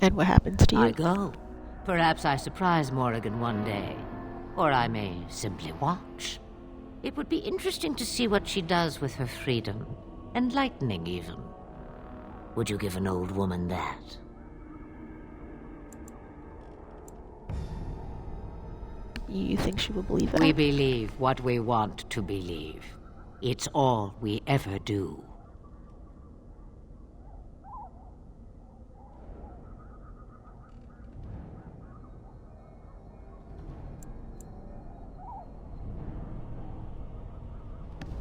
And what happens to you? I go. Perhaps I surprise Morrigan one day. Or I may simply watch. It would be interesting to see what she does with her freedom. Enlightening, even. Would you give an old woman that? You think she will believe that? We believe what we want to believe. It's all we ever do.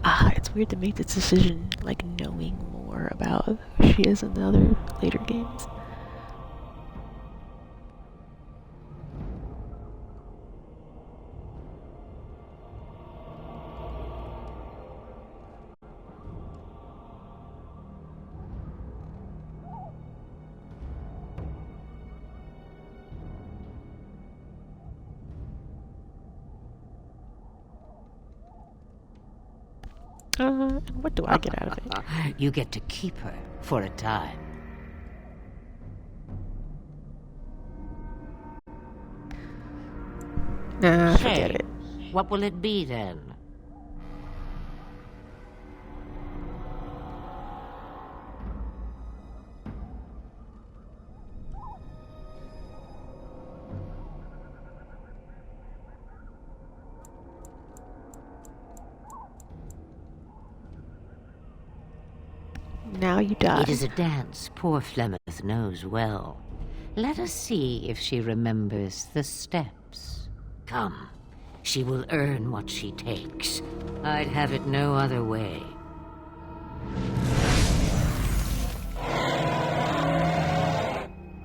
Ah, it's weird to make this decision, like, knowing more about who she is in the other later games. And what do I get out of it? You get to keep her for a time. Nah, forget Say, it. what will it be then? Now you die. It is a dance poor Flemeth knows well. Let us see if she remembers the steps. Come, she will earn what she takes. I'd have it no other way.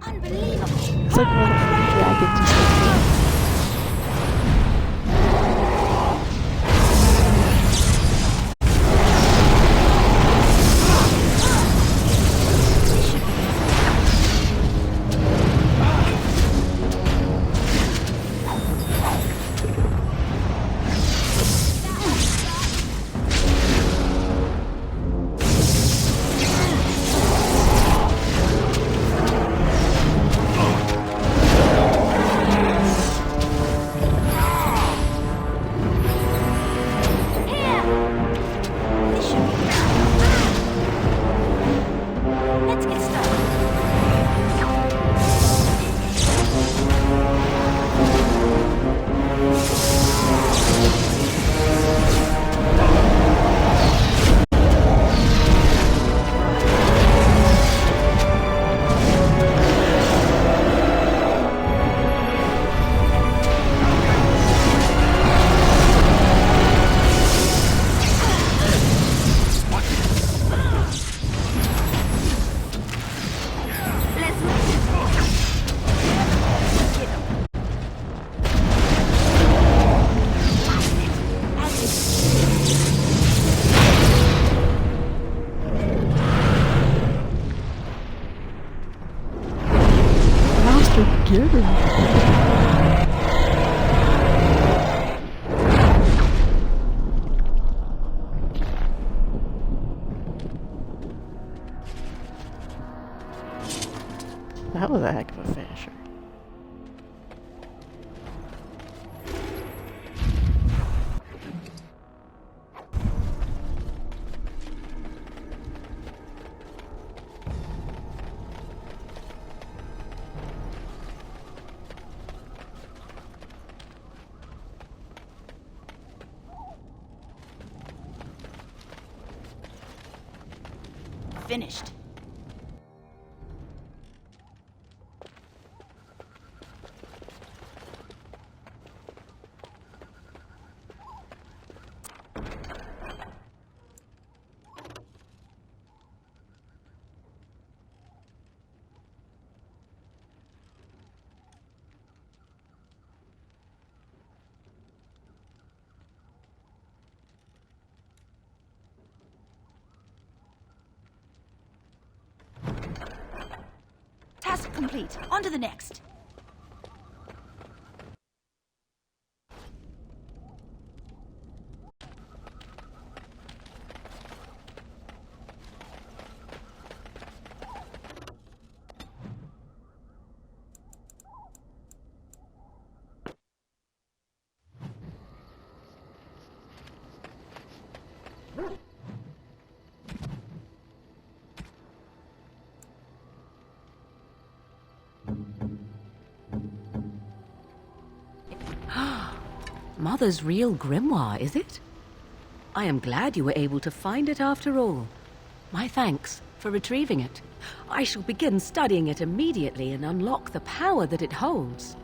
Unbelievable. It's like one of the dragons or something. Get him. That was a heck of a finisher. Finished. Task complete. On to the next. Mother's real grimoire, is it? I am glad you were able to find it after all. My thanks for retrieving it. I shall begin studying it immediately and unlock the power that it holds.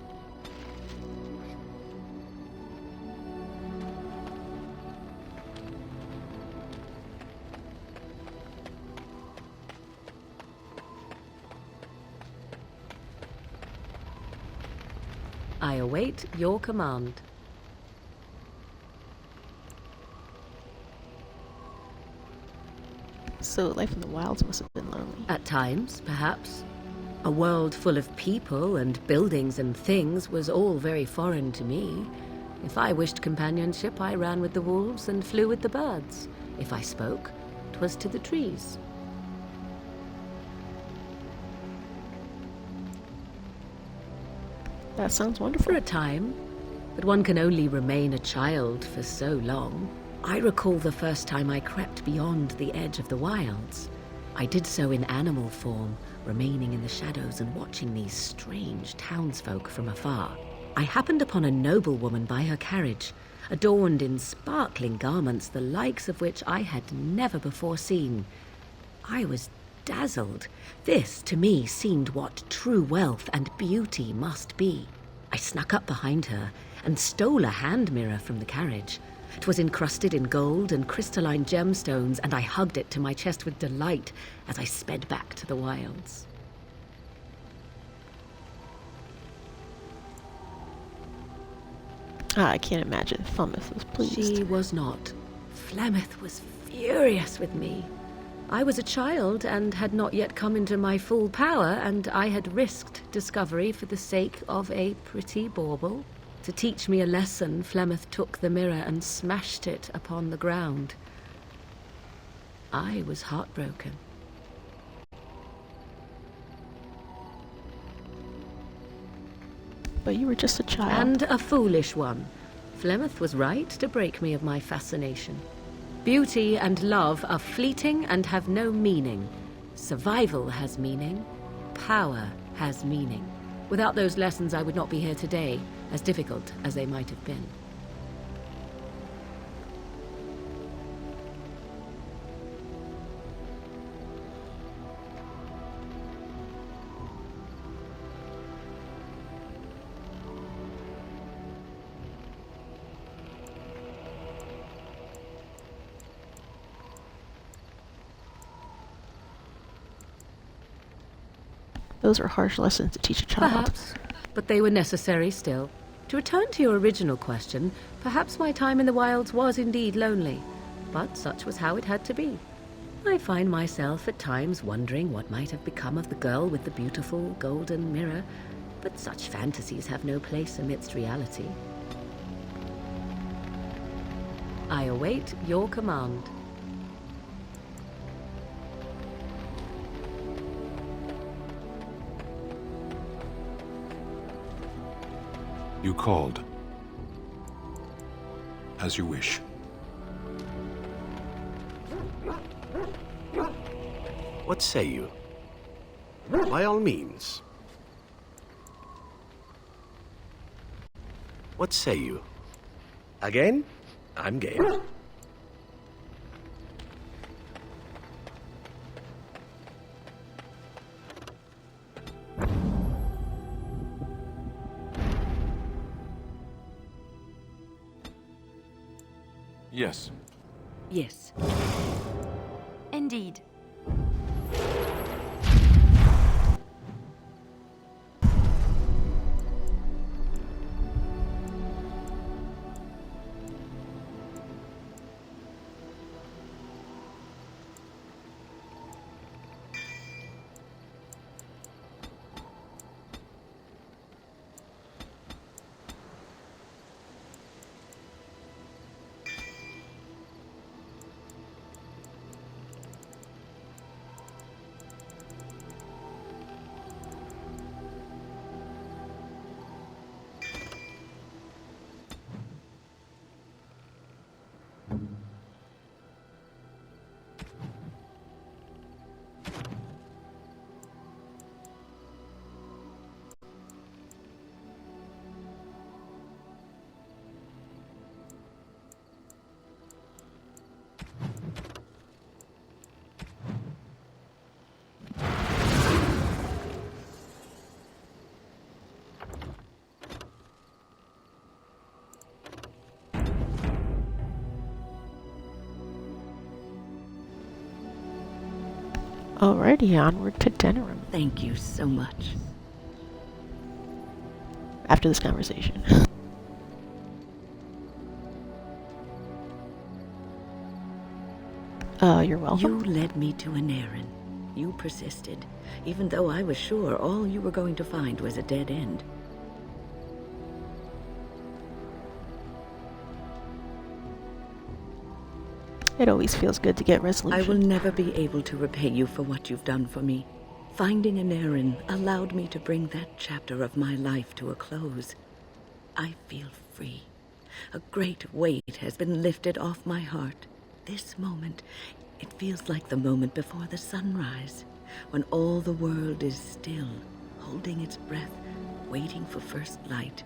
I await your command. So life in the wilds must have been lonely. At times, perhaps. A world full of people and buildings and things was all very foreign to me. If I wished companionship, I ran with the wolves and flew with the birds. If I spoke, 'twas to the trees. That sounds wonderful. For a time, but one can only remain a child for so long. I recall the first time I crept beyond the edge of the wilds. I did so in animal form, remaining in the shadows and watching these strange townsfolk from afar. I happened upon a noblewoman by her carriage, adorned in sparkling garments, the likes of which I had never before seen. I was dazzled. This, to me, seemed what true wealth and beauty must be. I snuck up behind her and stole a hand mirror from the carriage. It was encrusted in gold and crystalline gemstones, and I hugged it to my chest with delight as I sped back to the wilds. I can't imagine Flemeth was pleased. She was not. Flemeth was furious with me. I was a child and had not yet come into my full power, and I had risked discovery for the sake of a pretty bauble. To teach me a lesson, Flemeth took the mirror and smashed it upon the ground. I was heartbroken. But you were just a child. And a foolish one. Flemeth was right to break me of my fascination. Beauty and love are fleeting and have no meaning. Survival has meaning. Power has meaning. Without those lessons, I would not be here today, as difficult as they might have been. Those are harsh lessons to teach a child. Perhaps, but they were necessary still. To return to your original question, perhaps my time in the wilds was indeed lonely, but such was how it had to be. I find myself at times wondering what might have become of the girl with the beautiful golden mirror, but such fantasies have no place amidst reality. I await your command. You called. As you wish. What say you? By all means. What say you? Again? I'm game. Yes. Yes. Indeed. Alrighty, onward to Denerim. Thank you so much. after this conversation. You're welcome. You led me to an errand. You persisted, even though I was sure all you were going to find was a dead end. It always feels good to get resolution. I will never be able to repay you for what you've done for me. Finding an errand allowed me to bring that chapter of my life to a close. I feel free. A great weight has been lifted off my heart. This moment, it feels like the moment before the sunrise, when all the world is still, holding its breath, waiting for first light.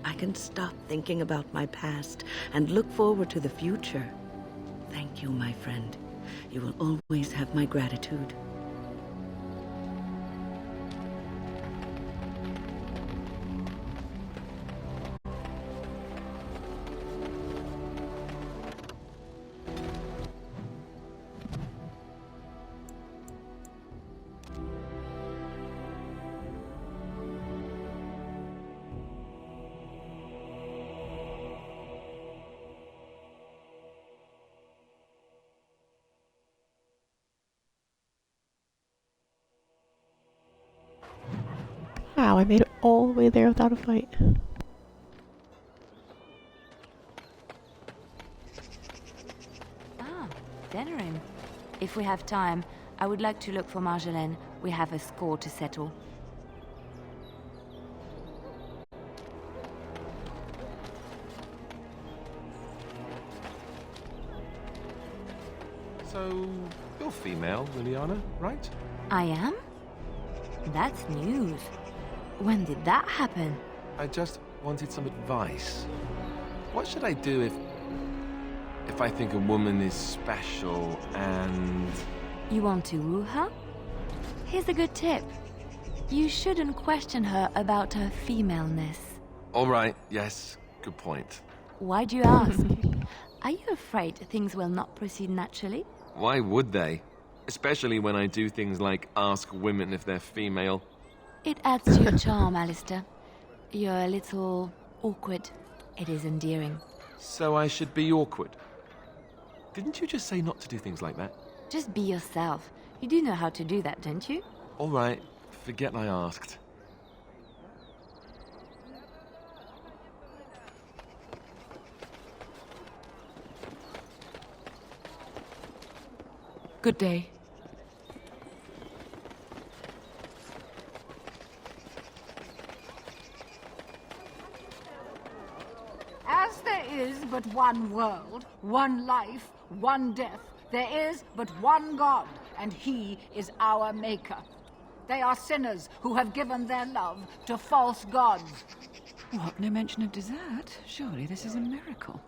I can stop thinking about my past and look forward to the future. Thank you, my friend. You will always have my gratitude. Wow, I made it all the way there without a fight. Ah, Denerim. If we have time, I would like to look for Marjolaine. We have a score to settle. So, you're female, Liliana, right? I am? That's news. When did that happen? I just wanted some advice. What should I do if I think a woman is special and... You want to woo her? Here's a good tip. You shouldn't question her about her femaleness. All right, yes, good point. Why do you ask? Are you afraid things will not proceed naturally? Why would they? Especially when I do things like ask women if they're female. It adds to your charm, Alistair. You're a little awkward. It is endearing. So I should be awkward? Didn't you just say not to do things like that? Just be yourself. You do know how to do that, don't you? All right, forget I asked. Good day. As there is but one world, one life, one death, there is but one God, and He is our Maker. They are sinners who have given their love to false gods. What? No mention of dessert? Surely this is a miracle.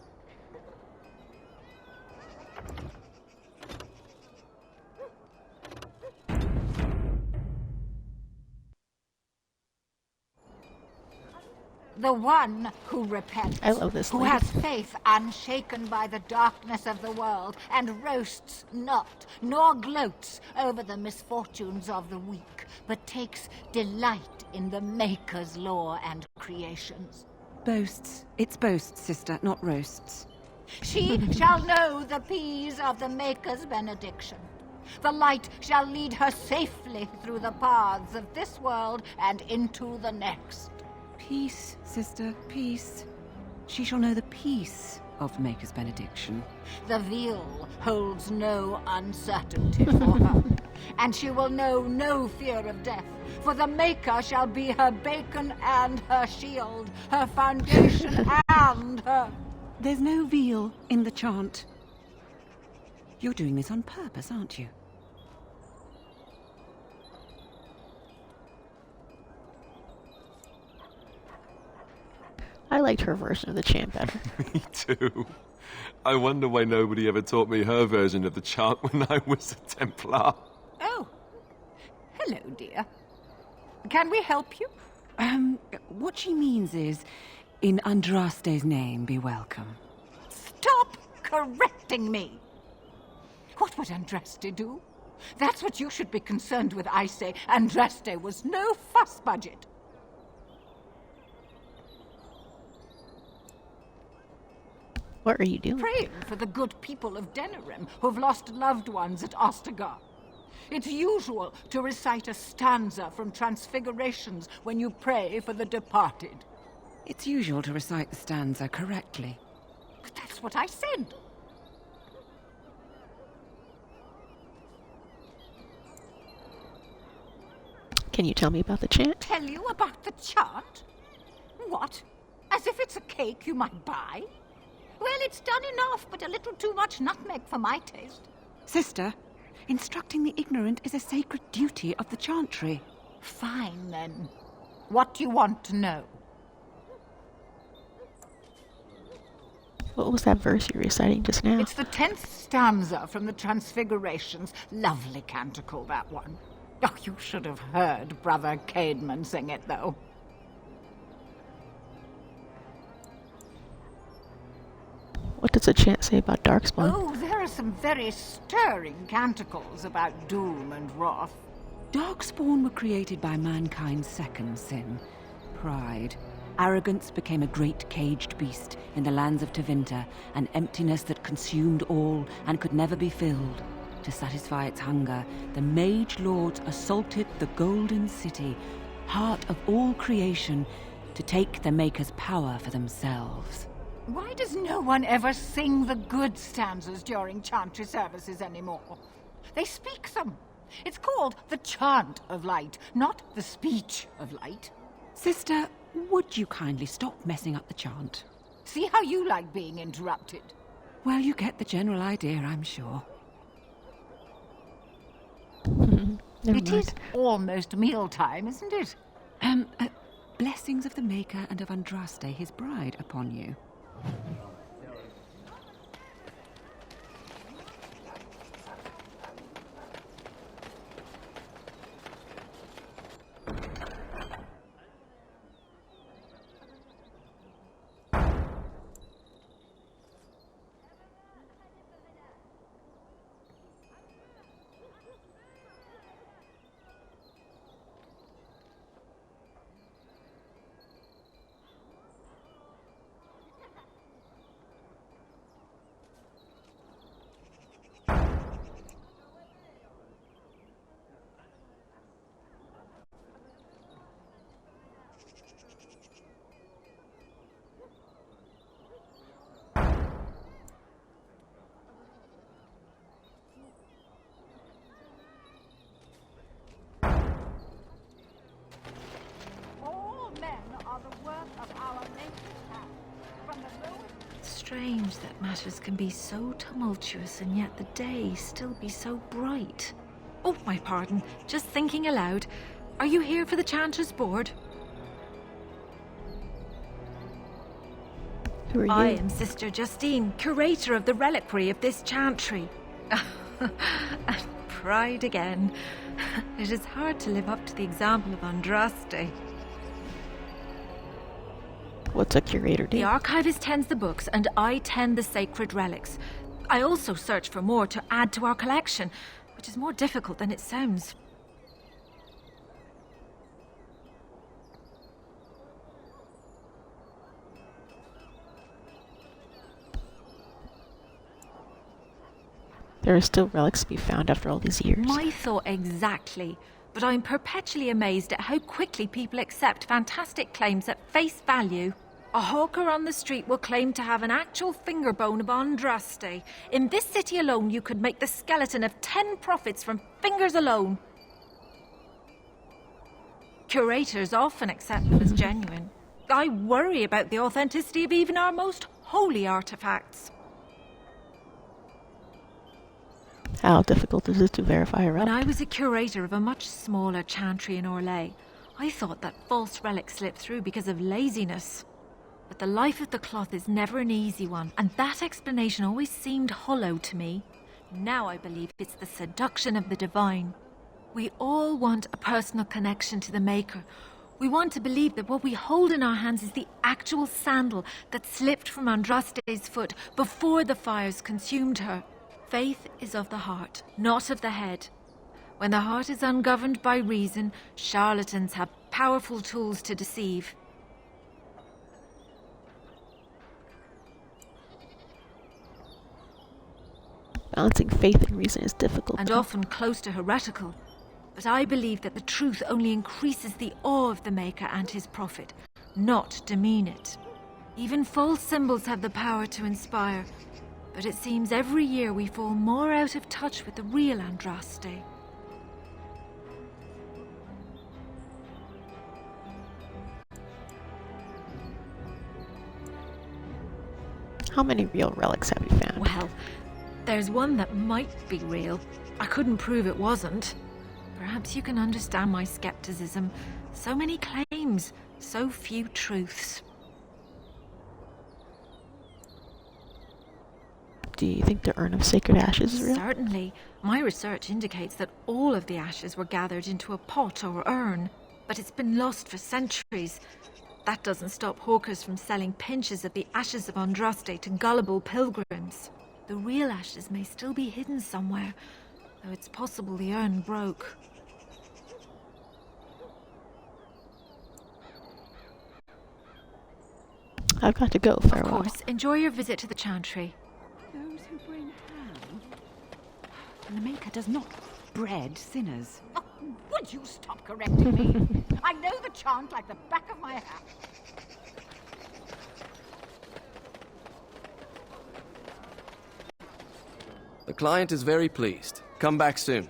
The one who repents, I love this who lady. has faith unshaken by the darkness of the world, and roasts not, nor gloats over the misfortunes of the weak, but takes delight in the Maker's law and creations. Boasts. It's boasts, sister, not roasts. She shall know the peace of the Maker's benediction. The light shall lead her safely through the paths of this world and into the next. Peace, sister, peace. She shall know the peace of the Maker's benediction. The veil holds no uncertainty for her, and she will know no fear of death, for the Maker shall be her beacon and her shield, her foundation and her... There's no veil in the chant. You're doing this on purpose, aren't you? I liked her version of the chant better. Me too. I wonder why nobody ever taught me her version of the chant when I was a Templar. Oh, hello, dear. Can we help you? What she means is, in Andraste's name, be welcome. Stop correcting me! What would Andraste do? That's what you should be concerned with, I say. Andraste was no fuss budget. What are you doing? Praying for the good people of Denerim who've lost loved ones at Ostagar. It's usual to recite a stanza from Transfigurations when you pray for the departed. It's usual to recite the stanza correctly. But that's what I said. Can you tell me about the chant? Tell you about the chant? What? As if it's a cake you might buy? Well, it's done enough, but a little too much nutmeg for my taste. Sister, instructing the ignorant is a sacred duty of the chantry. Fine, then. What do you want to know? What was that verse you were reciting just now? It's the 10th stanza from the Transfigurations. Lovely canticle, that one. Oh, you should have heard Brother Caedmon sing it, though. What does the chant say about Darkspawn? Oh, there are some very stirring canticles about doom and wrath. Darkspawn were created by mankind's second sin, pride. Arrogance became a great caged beast in the lands of Tevinter, an emptiness that consumed all and could never be filled. To satisfy its hunger, the mage lords assaulted the Golden City, heart of all creation, to take the Maker's power for themselves. Why does no one ever sing the good stanzas during chantry services anymore? They speak them. It's called the chant of light, not the speech of light. Sister, would you kindly stop messing up the chant? See how you like being interrupted. Well, you get the general idea, I'm sure. It is almost mealtime, isn't it? Blessings of the Maker and of Andraste, his bride, upon you. Strange that matters can be so tumultuous and yet the day still be so bright. Oh, my pardon. Just thinking aloud. Are you here for the Chanter's Board? Who are you? I am Sister Justine, curator of the reliquary of this chantry. Pride again. It is hard to live up to the example of Andraste. What's a curator do? The archivist tends the books, and I tend the sacred relics. I also search for more to add to our collection, which is more difficult than it sounds. There are still relics to be found after all these years. My thought exactly. But I'm perpetually amazed at how quickly people accept fantastic claims at face value. A hawker on the street will claim to have an actual finger bone of Andraste. In this city alone, you could make the skeleton of 10 prophets from fingers alone. Curators often accept them as genuine. I worry about the authenticity of even our most holy artifacts. How difficult is it to verify a relic? When I was a curator of a much smaller chantry in Orlais, I thought that false relics slipped through because of laziness. But the life of the cloth is never an easy one, and that explanation always seemed hollow to me. Now I believe it's the seduction of the divine. We all want a personal connection to the Maker. We want to believe that what we hold in our hands is the actual sandal that slipped from Andraste's foot before the fires consumed her. Faith is of the heart, not of the head. When the heart is ungoverned by reason, charlatans have powerful tools to deceive. Balancing faith and reason is difficult. And often close to heretical. But I believe that the truth only increases the awe of the Maker and his prophet, not demean it. Even false symbols have the power to inspire, but it seems every year we fall more out of touch with the real Andraste. How many real relics have you found? Well, there's one that might be real. I couldn't prove it wasn't. Perhaps you can understand my skepticism. So many claims, so few truths. Do you think the Urn of Sacred Ashes is real? Certainly. My research indicates that all of the ashes were gathered into a pot or urn, but it's been lost for centuries. That doesn't stop hawkers from selling pinches of the ashes of Andraste to gullible pilgrims. The real ashes may still be hidden somewhere, though it's possible the urn broke. I've got to go. Farewell. Of course. Enjoy your visit to the chantry. Those who bring ham. And the Maker does not bread sinners. Oh, would you stop correcting me? I know the chant like the back of my hand. The client is very pleased. Come back soon.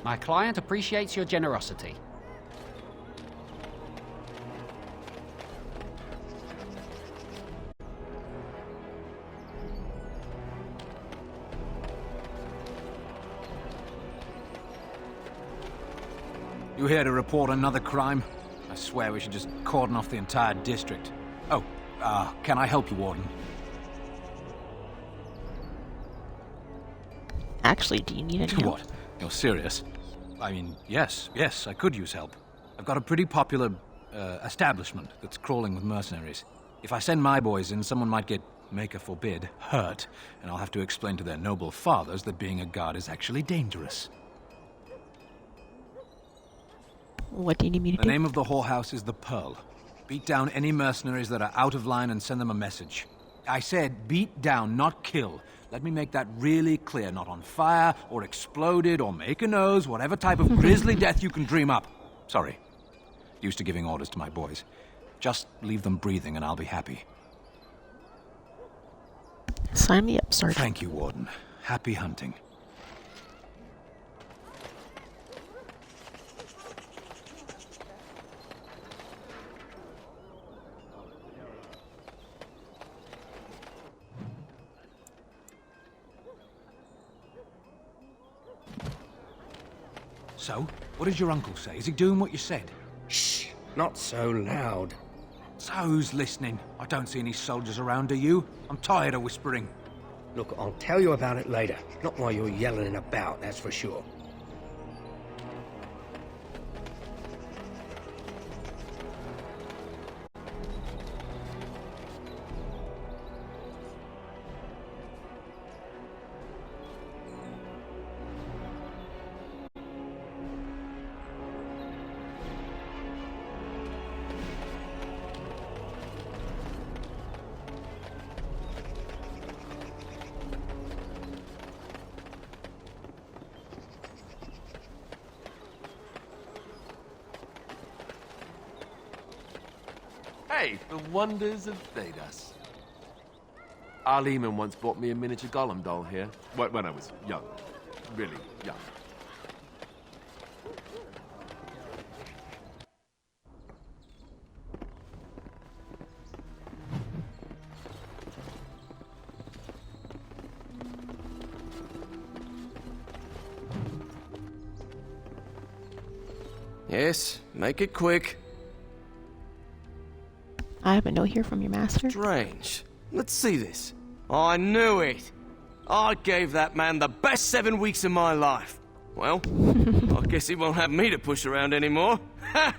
My client appreciates your generosity. You here to report another crime? I swear we should just cordon off the entire district. Oh, can I help you, Warden? Actually, do you need any help? What? You're serious? I mean, yes, I could use help. I've got a pretty popular, establishment that's crawling with mercenaries. If I send my boys in, someone might get, Maker forbid, hurt, and I'll have to explain to their noble fathers that being a guard is actually dangerous. What do you need me to do? The name of the whorehouse is the Pearl. Beat down any mercenaries that are out of line and send them a message. I said beat down, not kill. Let me make that really clear. Not on fire, or exploded, or make a nose, whatever type of grisly death you can dream up. Sorry. Used to giving orders to my boys. Just leave them breathing and I'll be happy. Sign me up, Sergeant. Thank you, Warden. Happy hunting. So, what did your uncle say? Is he doing what you said? Shh! Not so loud. So who's listening? I don't see any soldiers around, do you? I'm tired of whispering. Look, I'll tell you about it later. Not while you're yelling about, that's for sure. Hey, the wonders of Thedas. Our Lehman once bought me a miniature Gollum doll here. When I was young. Really young. Yes, make it quick. I have a note here from your master. Strange. Let's see this. I knew it. I gave that man the best 7 weeks of my life. Well, I guess he won't have me to push around anymore. Ha!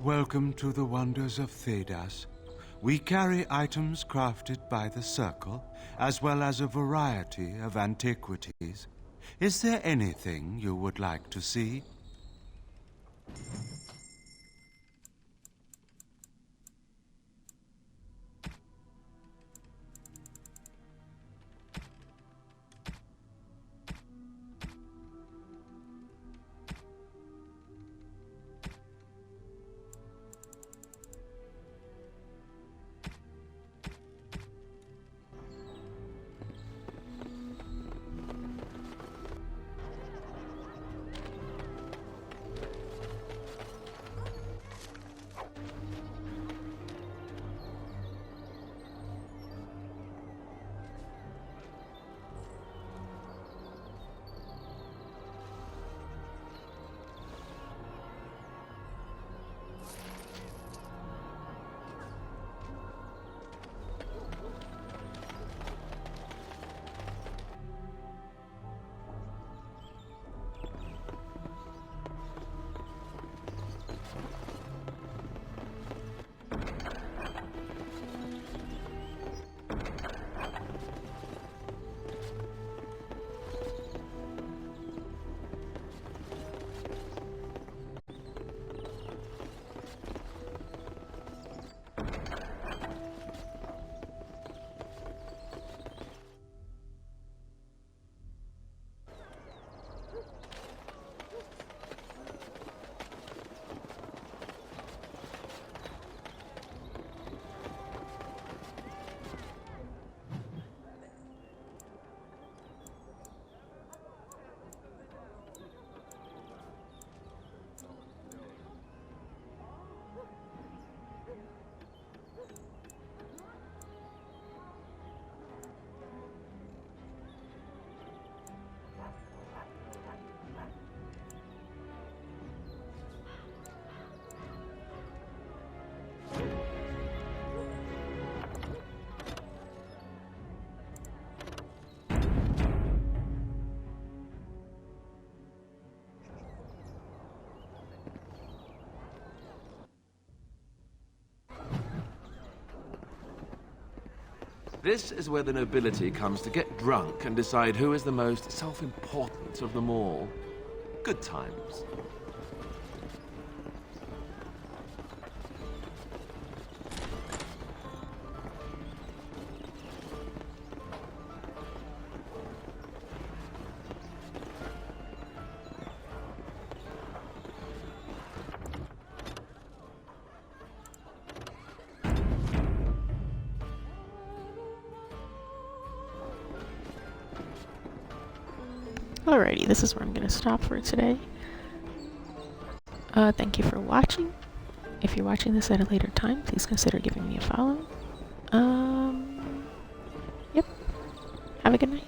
Welcome to the wonders of Thedas. We carry items crafted by the Circle, as well as a variety of antiquities. Is there anything you would like to see? This is where the nobility comes to get drunk and decide who is the most self-important of them all. Good times. Alrighty, this is where I'm going to stop for today. Thank you for watching. If you're watching this at a later time, please consider giving me a follow. Yep. Have a good night.